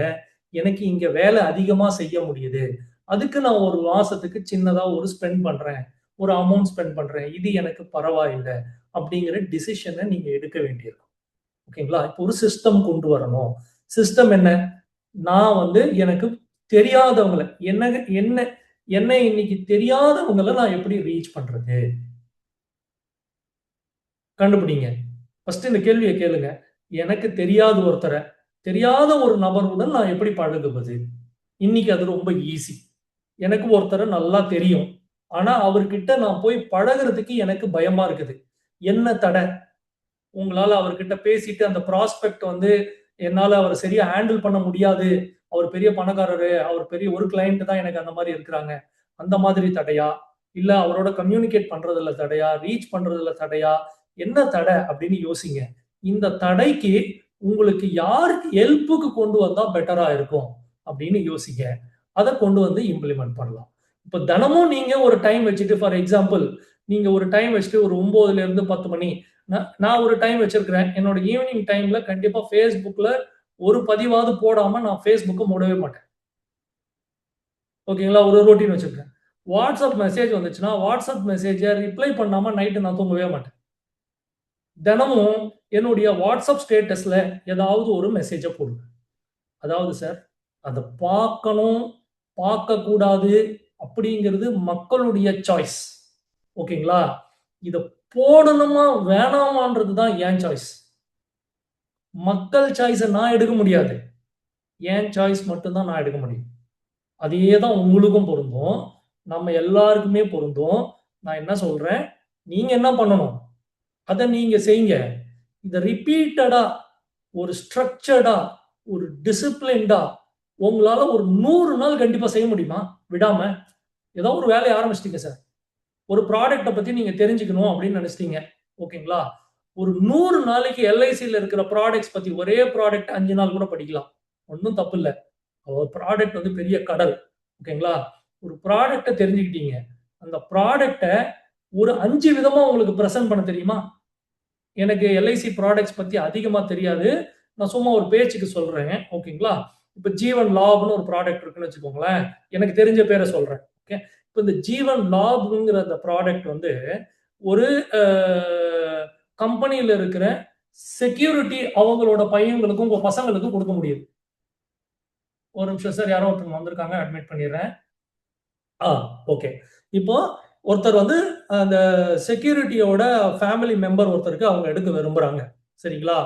எனக்கு இங்க வேலை அதிகமா செய்ய முடியுது. அதுக்கு நான் ஒரு மாசத்துக்கு சின்னதா ஒரு ஸ்பெண்ட் பண்றேன், ஒரு அமௌண்ட் ஸ்பெண்ட் பண்றேன், இது எனக்கு பரவாயில்லை அப்படிங்கிற டிசிஷனை நீங்க எடுக்க வேண்டியிருக்கும். ஓகேங்களா? இப்போ ஒரு சிஸ்டம் கொண்டு வரணும். சிஸ்டம் என்ன? நான் வந்து எனக்கு தெரியாதவங்களை என்ன என்ன என்ன இன்னைக்கு தெரியாதவங்களை நான் எப்படி ரீச் பண்றது? கண்டுபிடிங்க. ஃபர்ஸ்ட் இந்த கேள்வியை கேளுங்க. எனக்கு தெரியாத ஒருத்தரை, தெரியாத ஒரு நபருடன் நான் எப்படி பழகுவது? இன்னைக்கு அது ரொம்ப ஈஸி. எனக்கு ஒருத்தரை நல்லா தெரியும், ஆனா அவர்கிட்ட நான் போய் பழகுறதுக்கு எனக்கு பயமா இருக்குது. என்ன தடை? உங்களால அவர்கிட்ட பேசிட்டு அந்த ப்ராஸ்பெக்ட் வந்து என்னால அவரை சரியா ஹேண்டில் பண்ண முடியாது, அவர் பெரிய பணக்காரரு, அவர் பெரிய ஒரு கிளையண்ட் தான் எனக்கு அந்த மாதிரி இருக்கிறாங்க, அந்த மாதிரி தடையா? இல்ல அவரோட கம்யூனிகேட் பண்றதுல தடையா? ரீச் பண்றதுல தடையா? என்ன தடை அப்படின்னு யோசிங்க. இந்த தடைக்கு உங்களுக்கு யார் ஹெல்ப்புக்கு கொண்டு வந்தா பெட்டரா இருக்கும் அப்படின்னு யோசிங்க. அதை கொண்டு வந்து இம்ப்ளிமெண்ட் பண்ணலாம். இப்ப தினமும் நீங்க ஒரு டைம் வச்சுட்டு, ஃபார் எக்ஸாம்பிள் நீங்க ஒரு டைம் வச்சுட்டு ஒரு 9ல இருந்து 10 மணி, நான் ஒரு டைம் வச்சிருக்கிறேன். என்னோட ஈவினிங் டைம்ல கண்டிப்பா Facebookல ஒரு பதிவாவது போடாம நான் Facebook'ை மூடவே மாட்டேன். ஓகேங்களா? ஒரு ரொட்டீன் வச்சிருக்கேன். வாட்ஸ்அப் மெசேஜ் வந்துச்சுன்னா வாட்ஸ்அப் மெசேஜை ரிப்ளை பண்ணாம நைட்டு நான் தூங்கவே மாட்டேன். தினமும் என்னுடைய வாட்ஸ்அப் ஸ்டேட்டஸ்ல ஏதாவது ஒரு மெசேஜை போடுவேன். அதாவது சார், அதை பார்க்கணும் பார்க்கக்கூடாது அப்படிங்கிறது மக்களுடைய சாய்ஸ். ஓகேங்களா? இதை போடணுமா வேணாமான்றது தான் என் சாய்ஸ். மக்கள் சாய்ஸை நான் எடுக்க முடியாது. என் சாய்ஸ் மட்டும்தான் நான் எடுக்க முடியும். அதே தான் உங்களுக்கும் பொருந்தும், நம்ம எல்லாருக்குமே பொருந்தும். நான் என்ன சொல்றேன், நீங்க என்ன பண்ணணும், அதை நீங்க செய்யுங்க. இதை ரிப்பீட்டடா, ஒரு ஸ்ட்ரக்சர்டா, ஒரு டிசிப்ளின்டா உங்களால ஒரு 100 நாள் கண்டிப்பா செய்ய முடியுமா விடாம? ஏதோ ஒரு வேலையை ஆரம்பிச்சிட்டீங்க சார், ஒரு ப்ராடக்ட்டை பத்தி நீங்க தெரிஞ்சுக்கணும் அப்படின்னு நினைச்சிட்டீங்க. ஓகேங்களா? ஒரு 100 நாளைக்கு எல்ஐசியில் இருக்கிற ப்ராடக்ட்ஸ் பத்தி ஒரே ப்ராடக்ட் 5 நாள் கூட படிக்கலாம். ஒன்றும் தப்பு இல்லை. ஒரு ப்ராடக்ட் வந்து பெரிய கடல். ஓகேங்களா? ஒரு ப்ராடக்ட்டை தெரிஞ்சுக்கிட்டீங்க. அந்த ப்ராடக்ட்டை ஒரு 5 விதமா உங்களுக்கு பிரசன்ட் பண்ண தெரியுமா? எனக்கு எல்ஐசி ப்ராடக்ட்ஸ் பத்தி அதிகமா தெரியாது, நான் சும்மா ஒரு பேச்சுக்கு சொல்றேன். ஓகேங்களா? இப்ப ஜீவன் லாப்னு ஒரு ப்ராடக்ட் இருக்குன்னு வச்சுக்கோங்களேன். எனக்கு தெரிஞ்ச பேரை சொல்றேன். ஓகே. இப்ப இந்த ஜீவன் லாப்ங்கிற அந்த ப்ராடக்ட் வந்து ஒரு கம்பெனியில இருக்கிற செக்யூரிட்டி அவங்களோட பையங்களுக்கும் பசங்களுக்கும் கொடுக்க முடியுது. ஒரு நிமிஷம் சார், யாரோ ஒருத்தவங்க வந்திருக்காங்க, அட்மிட் பண்ணிடுறேன். ஓகே. இப்போ ஒருத்தர் வந்து அந்த செக்யூரிட்டியோட ஃபேமிலி மெம்பர் ஒருத்தருக்கு அவங்க எடுக்க விரும்புறாங்க. சரிங்களா?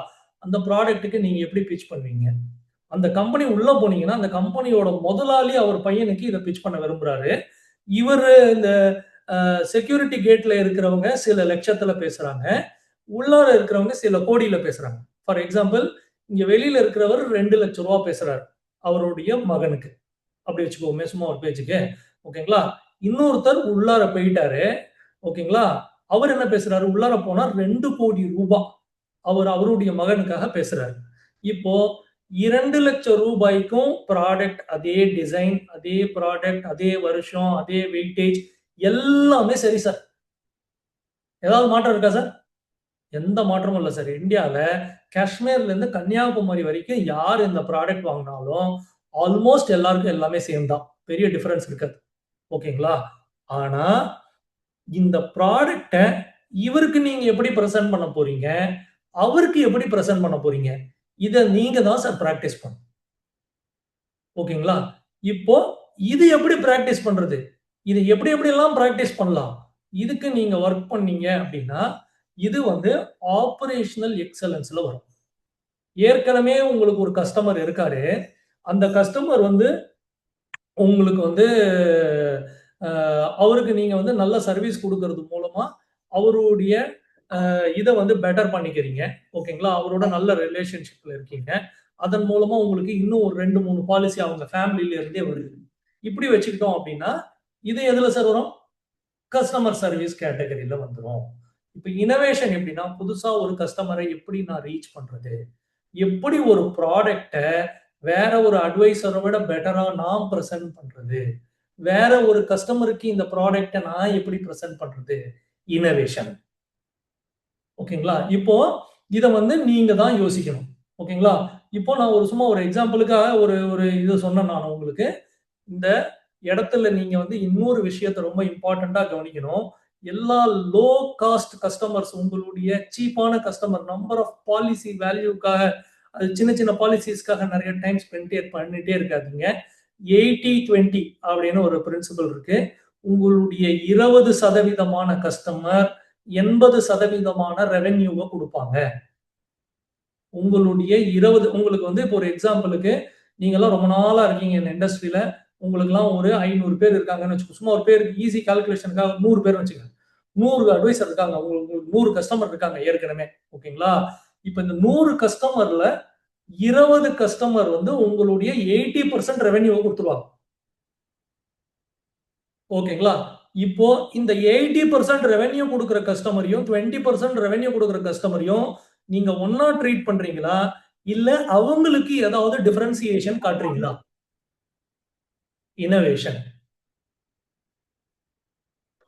அந்த ப்ராடக்ட்டுக்கு நீங்க எப்படி பிட்ச் பண்ணுவீங்க? அந்த கம்பெனி உள்ள போனீங்கன்னா அந்த கம்பெனியோட முதலாளி அவர் பையனுக்கு இதை பிட்ச் பண்ண விரும்புறாரு. இவரு இந்த செக்யூரிட்டி கேட்ல இருக்கிறவங்க சில லட்சத்துல பேசுறாங்க, உள்ளார இருக்கிறவங்க சில கோடியில பேசுறாங்க. ஃபார் எக்ஸாம்பிள், இங்க வெளியில இருக்கிறவர் 2 லட்சம் ரூபாய் பேசுறாரு அவருடைய மகனுக்கு. அப்படி வச்சுக்கோமே சும்மா ஒரு பேச்சுக்கு. ஓகேங்களா? இன்னொருத்தர் உள்ளார போயிட்டாரு. ஓகேங்களா? அவர் என்ன பேசுறாரு? உள்ளார போனா 2 கோடி ரூபாய் அவருடைய மகனுக்காக பேசுறாரு. இப்போ 2 லட்சம் ரூபாய்க்கும் ப்ராடக்ட், அதே டிசைன், அதே ப்ராடக்ட், அதே வருஷம், அதே வெயிட்டேஜ் எல்லாமே சரி சார். ஏதாவது மாற்றம் இருக்கா சார்? எந்த மாற்றமும் இல்ல சார். இந்தியால காஷ்மீர்ல இருந்து கன்னியாகுமரி வரைக்கும் யார் இந்த ப்ராடக்ட் வாங்குனாலும் ஆல்மோஸ்ட் எல்லாருக்கும் எல்லாமே சேம் தான். பெரிய டிஃபரன்ஸ் இருக்காது. ஓகேங்களா? ஆனா இந்த ப்ராடக்ட்ட இவருக்கு நீங்க எப்படி பிரசன்ட் பண்ண போறீங்க? அவருக்கு எப்படி பிரசன்ட் பண்ண போறீங்க? இத நீங்க தான் சார் பிராக்டிஸ் பண்ணணும். ஓகேங்களா? இப்போ இது எப்படி பிராக்டிஸ் பண்றது? இது எப்படி எப்படிலாம் பிராக்டிஸ் பண்ணலாம்? இதுக்கு நீங்க வொர்க் பண்ணீங்க அப்படின்னா, இது வந்து ஆப்பரேஷனல் எக்ஸலன்ஸ்ல வரும். ஏற்கனவே உங்களுக்கு ஒரு கஸ்டமர் இருக்காரு. அந்த கஸ்டமர் வந்து உங்களுக்கு வந்து அவருக்கு நீங்க வந்து நல்ல சர்வீஸ் குடுக்கறது மூலமா அவருடைய இத வந்து பெட்டர் பண்ணிக்கிறீங்க. ஓகேங்களா? அவரோட நல்ல ரிலேஷன்ஷிப்ல இருக்கீங்க. அதன் மூலமா உங்களுக்கு இன்னும் ஒரு 2, 3 பாலிசி அவங்க ஃபேமிலில இருந்தே வருது. இப்படி வச்சுக்கிட்டோம் அப்படின்னா, இது எதுல சார் வரும்? கஸ்டமர் சர்வீஸ் கேட்டகரியில வந்துரும். இப்ப இன்னோவேஷன் எப்படின்னா, புதுசா ஒரு கஸ்டமரை எப்படி நான் ரீச் பண்றது? எப்படி ஒரு ப்ராடக்ட்ட வேற ஒரு அட்வைசரை விட பெட்டரா நான் பிரசன்ட் பண்றது? வேற ஒரு கஸ்டமருக்கு இந்த ப்ராடக்ட்ட நான் எப்படி பிரசன்ட் பண்றது? இன்னோவேஷன். ஓகேங்களா? இப்போ இத வந்து நீங்க தான் யோசிக்கணும். ஓகேங்களா? இப்போ நான் சும்மா ஒரு எக்ஸாம்பிளுக்காக ஒரு இது சொன்னேன் நான் உங்களுக்கு. இந்த இடத்துல நீங்க வந்து இன்னொரு விஷயத்த ரொம்ப இம்பார்ட்டன்ட்டா கவனிக்கணும். எல்லா லோ காஸ்ட் கஸ்டமர்ஸ் உங்களுடைய சீப்பான கஸ்டமர் நம்பர் ஆஃப் பாலிசி வேல்யூக்காக அது சின்ன சின்ன பாலிசிஸ்க்காக நிறைய டைம் பண்ணிட்டே இருக்காதீங்க. 80-20 அப்படின்னு ஒரு பிரின்சிபல் இருக்கு. உங்களுடைய 20% கஸ்டமர் 80% ரெவென்யூவை கொடுப்பாங்க. உங்களுடைய 20 உங்களுக்கு வந்து இப்போ ஒரு எக்ஸாம்பிளுக்கு நீங்கெல்லாம் ரொம்ப நாளா இருக்கீங்க இந்த இண்டஸ்ட்ரியில. உங்களுக்குலாம் ஒரு 500 பேர் இருக்காங்கன்னு வச்சுக்கோங்க. சும்மா ஒரு பேருக்கு ஈஸி கால்குலேஷனுக்காக 100 பேர் வச்சுக்கோங்க. 100 அட்வைசர் இருக்காங்க. உங்களுக்கு 100 கஸ்டமர் இருக்காங்க ஏற்கனவே. ஓகேங்களா? இப்ப இந்த 100 கஸ்டமர்ல 20 கஸ்டமர் வந்து உங்களுடைய 80% ரெவென்யூவை கொடுத்துருவாங்க. ஓகேங்களா? இப்போ இந்த 80% ரெவென்யூ கொடுக்கிற கஸ்டமரையும் 20% ரெவென்யூ கொடுக்கிற கஸ்டமரையும் நீங்க ஒண்ணா ட்ரீட் பண்றீங்களா? இல்ல அவங்களுக்கு ஏதாவது டிஃபரன்சியேஷன் காட்டுறீங்களா? இன்னோவேஷன்.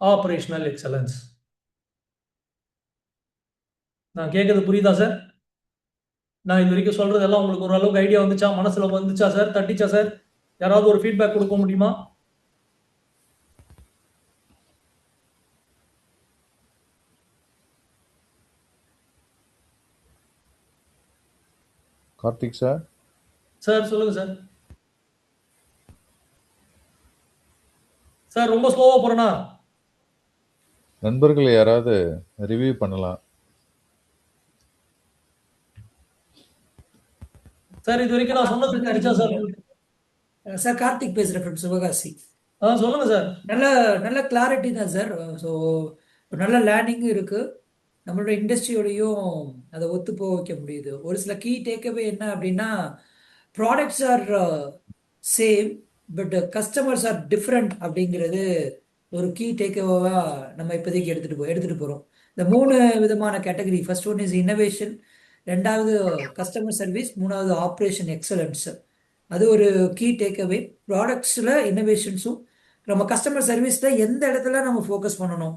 Operational excellence. நான் கேட்கறது புரியுதா சார்? நான் இது வரைக்கும் சொல்றதெல்லாம் உங்களுக்கு ஓரளவுக்கு ஐடியா வந்துச்சா? மனசுல வந்துச்சா சார்? தட்டிச்சா சார்? யாராவது ஒரு ஃபீட்பேக் கொடுக்க முடியுமா? கார்த்திக் சார். சார் சொல்லுங்க சார். சார் ரொம்ப ஸ்லோவா போறேனா? நண்பர்கள் யாராவது ரிவ்யூ பண்ணலாம். சார் இது வரைக்கும் நான் சொன்னது புரிஞ்சா சார் உங்களுக்கு? சார் கார்த்திக் பேசுறேன் ஃப்ரம் சிவகாசி. சொல்லுங்க சார். நல்ல கிளாரிட்டி தான் சார். ஸோ நல்ல லேர்னிங்கும் இருக்கு. நம்மளோட இண்டஸ்ட்ரியோடையும் அதை ஒத்து போக வைக்க முடியுது. ஒரு சில கீ டேக்அவே என்ன அப்படின்னா, products R same but customers are different அப்படிங்கிறது ஒரு கீ டேக்அவேவா நம்ம இப்போதைக்கு எடுத்துட்டு போறோம். இந்த 3 விதமான category. First one is innovation, 2வது கஸ்டமர் சர்வீஸ், 3வது ஆப்ரேஷன் எக்ஸலன்ஸ். அது ஒரு கீ டேக்அவே. ப்ராடக்ட்ஸில் இன்னோவேஷன்ஸும் நம்ம கஸ்டமர் சர்வீஸில் எந்த இடத்துல நம்ம ஃபோக்கஸ் பண்ணணும்,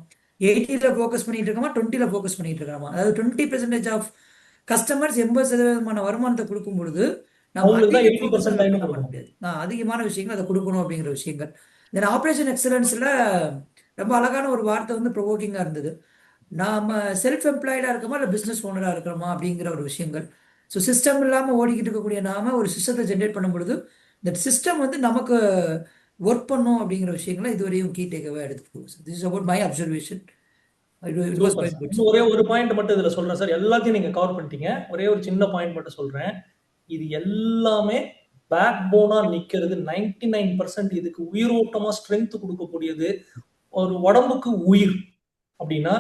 80ல் ஃபோக்கஸ் பண்ணிட்டு இருக்கோமா, 20ல் ஃபோக்கஸ் பண்ணிட்டு இருக்கோமா? அதாவது 20% ஆஃப் கஸ்டமர்ஸ் 80% வருமானத்தை கொடுக்கும் பொழுது நம்ம அதிகமான விஷயங்கள் அதை கொடுக்கணும் அப்படிங்கிற விஷயங்கள். தென் ஆப்ரேஷன் எக்ஸலன்ஸில் ரொம்ப அழகான ஒரு வார்த்தை வந்து ப்ரொவோக்கிங்காக இருந்தது. நாம செல்ஃப் எம்ப்ளாய்டாக இருக்கோமா இல்லை பிஸ்னஸ் ஓனராக இருக்கிறோமா அப்படிங்கிற ஒரு விஷயங்கள். ஸோ சிஸ்டம் இல்லாமல் ஓடிக்கிட்டு இருக்கக்கூடிய நாம ஒரு சிஸ்டத்தை ஜென்ரேட் பண்ணும் பொழுது இந்த சிஸ்டம் வந்து நமக்கு ஒர்க் பண்ணும் அப்படிங்கிற விஷயங்களை இதுவரையும் கீ டேக்அவே எடுத்துக்கோ. This is about my observation. ஒரே ஒரு பாயிண்ட் மட்டும் இதுல சொல்றேன் சார். எல்லாத்தையும் நீங்க கவர் பண்ணிட்டீங்க. ஒரே ஒரு சின்ன பாயிண்ட் மட்டும் சொல்றேன். இது எல்லாமே பேக் போனா நிக்கிறது 99% இதுக்கு உயிரோட்டமா ஸ்ட்ரென்த் கொடுக்கக்கூடியது ஒரு உடம்புக்கு உயிர் அப்படின்னா,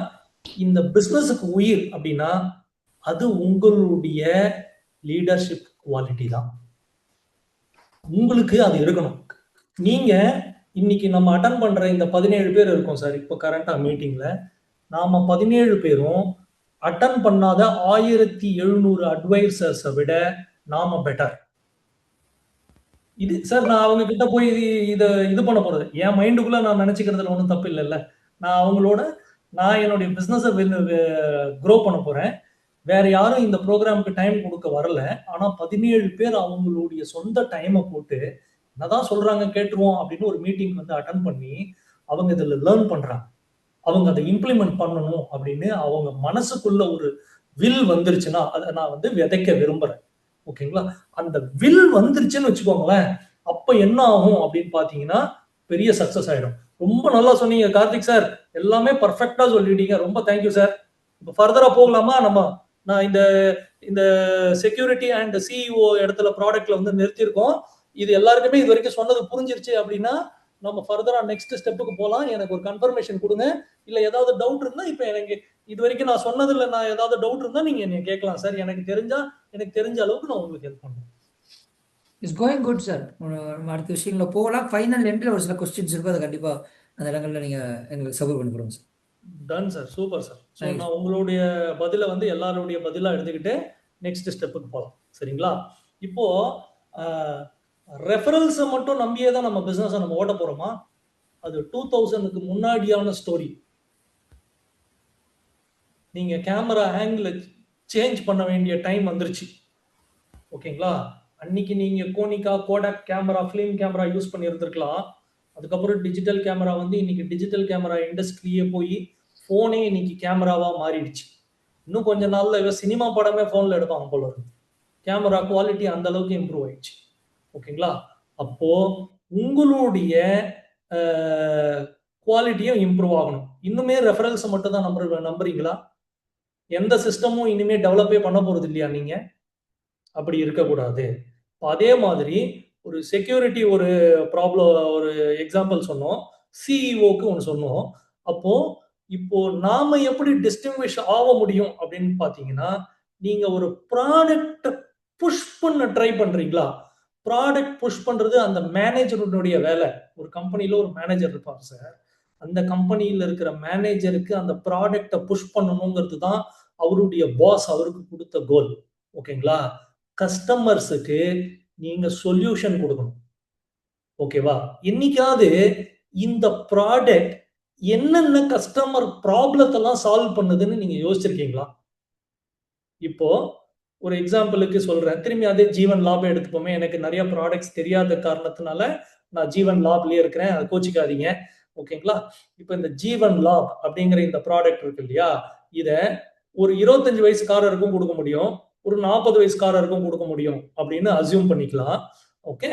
இந்த பிசினஸுக்கு உயிர் அப்படின்னா அது உங்களுடைய லீடர்ஷிப் குவாலிட்டி தான். உங்களுக்கு அது இருக்கணும். நீங்க இன்னைக்கு நம்ம அட்டன் பண்ற இந்த 17 பேர் இருக்கோம் சார் இப்போ கரண்டா மீட்டிங்ல. நாம 17 பேரும் அட்டன் பண்ணாத 1700 அட்வைசர்ஸை விட நாம பெட்டர். இது சார் நான் அவங்க கிட்ட போய் இது பண்ண போறது என் மைண்டுக்குள்ள நான் நினைச்சுக்கிறதுல ஒன்றும் தப்பு இல்லைல்ல. நான் என்னுடைய பிசினஸை க்ரோ பண்ண போறேன். வேற யாரும் இந்த ப்ரோக்ராமுக்கு டைம் கொடுக்க வரல. ஆனா 17 பேர் அவங்களுடைய சொந்த டைமை போட்டு என்னதான் சொல்றாங்க கேட்டுருவோம் அப்படின்னு ஒரு மீட்டிங் வந்து அட்டன் பண்ணி அவங்க இதுல லேர்ன் பண்றாங்க. அவங்க அதை இம்ப்ளிமெண்ட் பண்ணணும் அப்படின்னு அவங்க மனசுக்குள்ள ஒரு வில் வந்துருச்சுன்னா அதை நான் வந்து விதைக்க விரும்புறேன். ஓகேங்களா? அந்த வில் வந்துருச்சுன்னு வச்சுக்கோங்களேன், அப்ப என்ன ஆகும் அப்படின்னு பாத்தீங்கன்னா பெரிய சக்சஸ் ஆயிடும். ரொம்ப நல்லா சொன்னீங்க கார்த்திக் சார், எல்லாமே பர்ஃபெக்டா சொல்லிட்டீங்க. ரொம்ப தேங்க்யூ சார். இப்போ ஃபர்தரா போகலாமா? நான் இந்த செக்யூரிட்டி அண்ட் சிஇஓ இடத்துல ப்ராடக்ட்ல வந்து நிறுத்தியிருக்கோம். இது எல்லாருக்குமே இது வரைக்கும் சொன்னது புரிஞ்சிருச்சு அப்படின்னா நம்ம ஃபர்தரா நெக்ஸ்ட் ஸ்டெப்புக்கு போகலாம். எனக்கு ஒரு கன்ஃபர்மேஷன் கொடுங்க. இல்ல ஏதாவது டவுட் இருந்தா இப்போ எனக்கு இது வரைக்கும் நான் சொன்னதுல நான் ஏதாவது டவுட் இருந்தா நீங்க என்ன கேட்கலாம் சார். எனக்கு தெரிஞ்ச அளவுக்கு நான் உங்களுக்கு ஹெல்ப் பண்றேன். It's going good sir. நம்ம அடுத்த விஷயங்கள போகலாம். ஃபைனல் எண்டில் ஒரு சில கொஸ்டின்ஸ் இருக்கும். அதை கண்டிப்பா அந்த இடங்கள்ல நீங்க எங்களுக்கு சப்போர்ட் பண்ணி கொடுங்க sir. Ton sir, super sir. So Thank you. நான் உங்களுடைய பதிலை வந்து எல்லாருடைய பதிலா எடுத்துக்கிட்டு நெக்ஸ்ட் ஸ்டெப்புக்கு போகலாம். சரிங்களா? இப்போ ரெஃபரல்ஸை மட்டும் நம்பியே தான் நம்ம பிசினஸை நம்ம ஓட்ட போறோமா? அது 2000க்கு முன்னாடியான ஸ்டோரி. நீங்க கேமரா ஆங்கிள் சேஞ்ச் பண்ண வேண்டிய டைம் வந்துருச்சு. ஓகேங்களா? அன்னைக்கு நீங்க Konica, Kodak camera, film camera use பண்ணி இருந்திருக்கலாம். அதுக்கப்புறம் டிஜிட்டல் கேமரா வந்து இன்னைக்கு டிஜிட்டல் கேமரா இண்டஸ்ட்ரியே போய் போனே இன்னைக்கு கேமராவா மாறிடுச்சு. இன்னும் கொஞ்ச நாள்ல இவ சினிமா படமே போன்ல எடுப்பாங்க போல இருக்கு. கேமரா குவாலிட்டி அந்த அளவுக்கு இம்ப்ரூவ் ஆயிடுச்சு. ஓகேங்களா? அப்போ உங்களுடைய குவாலிட்டியும் இம்ப்ரூவ் ஆகணும். இன்னுமே ரெஃபரன்ஸ் மட்டும் தான் நம்புறீங்களா? எந்த சிஸ்டமும் இனிமே டெவலப்பே பண்ண போறது இல்லையா நீங்க? அப்படி இருக்கக்கூடாது. அதே மாதிரி ஒரு செக்யூரிட்டி ஒரு ப்ராப்ளம் ஒரு எக்ஸாம்பிள் சொன்னோம். சிஇஓக்கு ஒன்று சொன்னோம். அப்போ இப்போ நாம எப்படி டிஸ்டிங்விஷ் ஆக முடியும் அப்படின்னு பாத்தீங்கன்னா, நீங்க ஒரு ப்ராடக்ட் புஷ் பண்ண ட்ரை பண்றீங்களா? ப்ராடக்ட் புஷ் பண்றது அந்த மேனேஜருடைய வேலை. ஒரு கம்பெனில ஒரு மேனேஜர் இருப்பார் சார். அந்த கம்பெனியில இருக்கிற மேனேஜருக்கு அந்த ப்ராடக்டை புஷ் பண்ணணுங்கிறது தான் அவருடைய பாஸ் அவருக்கு கொடுத்த கோல். ஓகேங்களா? கஸ்டமர்ஸுக்கு நீங்க சொல்யூஷன் கொடுக்கணும். ஓகேவா? இன்னைக்காவது இந்த ப்ராடக்ட் என்னென்ன கஸ்டமர் ப்ராப்ளத்தெல்லாம் சால்வ் பண்ணுதுன்னு நீங்க யோசிச்சிருக்கீங்களா? இப்போ ஒரு எக்ஸாம்பிளுக்கு சொல்றேன். திரும்பி அதே ஜீவன் லாபம் எடுத்துப்போமே. எனக்கு நிறைய ப்ராடக்ட்ஸ் தெரியாத காரணத்தினால நான் ஜீவன் லாப்லயே இருக்கிறேன். அதை கோச்சிக்காதீங்க. ஓகேங்களா? இப்போ இந்த ஜீவன் லாப் அப்படிங்கிற இந்த ப்ராடக்ட் இருக்கு இல்லையா? இத ஒரு 25 வயசுக்காரருக்கும் கொடுக்க முடியும், ஒரு 40 வயசுக்காரருக்கும் கொடுக்க முடியும் அப்படின்னு அசியூம் பண்ணிக்கலாம். ஓகே?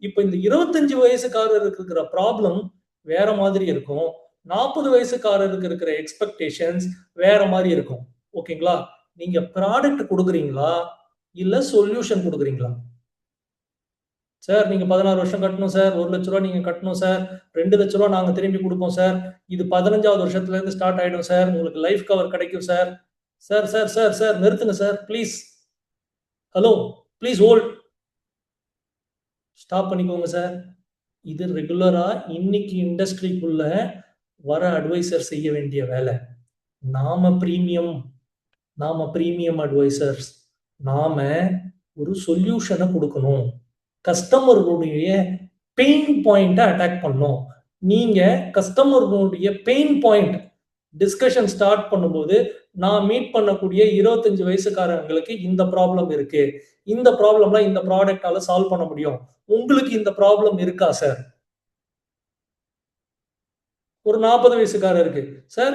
இப்போ இந்த 25 வயசுக்காரருக்கு இருக்கிற ப்ராப்ளம் வேற மாதிரி இருக்கும். 40 வயசுக்காரருக்கு இருக்கிற எக்ஸ்பெக்டேஷன்ஸ் வேற மாதிரி இருக்கும். ஓகேங்களா? நீங்க ப்ராடக்ட் கொடுக்குறீங்களா இல்ல சொல்யூஷன் கொடுக்குறீங்களா? சார் நீங்க 16 வருஷம் கட்டணும் சார், 1 லட்ச ரூபா நீங்க கட்டணும் சார், 2 லட்ச ரூபா நாங்க திரும்பி கொடுப்போம் சார், இது 15வது வருஷத்துல இருந்து ஸ்டார்ட் ஆயிடும் சார், உங்களுக்கு லைஃப் கவர் கிடைக்கும் sir. Sir sir sir sir நிறுத்துங்க sir please. Hello please hold. Stop பண்ணிக்கோங்க சார். இது ரெகுலரா இன்னைக்கு இண்டஸ்ட்ரிக்குள்ள வர அட்வைசர் செய்ய வேண்டிய வேலை. நாம பிரீமியம் அட்வைசர்ஸ். நாம ஒரு சொல்யூஷனை கொடுக்கணும். கஸ்டமர்களுடைய பெயின் பாயிண்ட்டை அட்டாக் பண்ணணும். நீங்க கஸ்டமர்களுடைய பெயின் பாயிண்ட் டிஸ்கஷன் ஸ்டார்ட் பண்ணும்போது நான் மீட் பண்ணக்கூடிய 25 வயசுக்காரங்களுக்கு இந்த ப்ராப்ளம் இருக்கு, இந்த ப்ராப்ளம்லாம் இந்த ப்ராடக்டால சால்வ் பண்ண முடியும், உங்களுக்கு இந்த ப்ராப்ளம் இருக்கா சார்? ஒரு 40 வயசுக்காரருக்கு சார்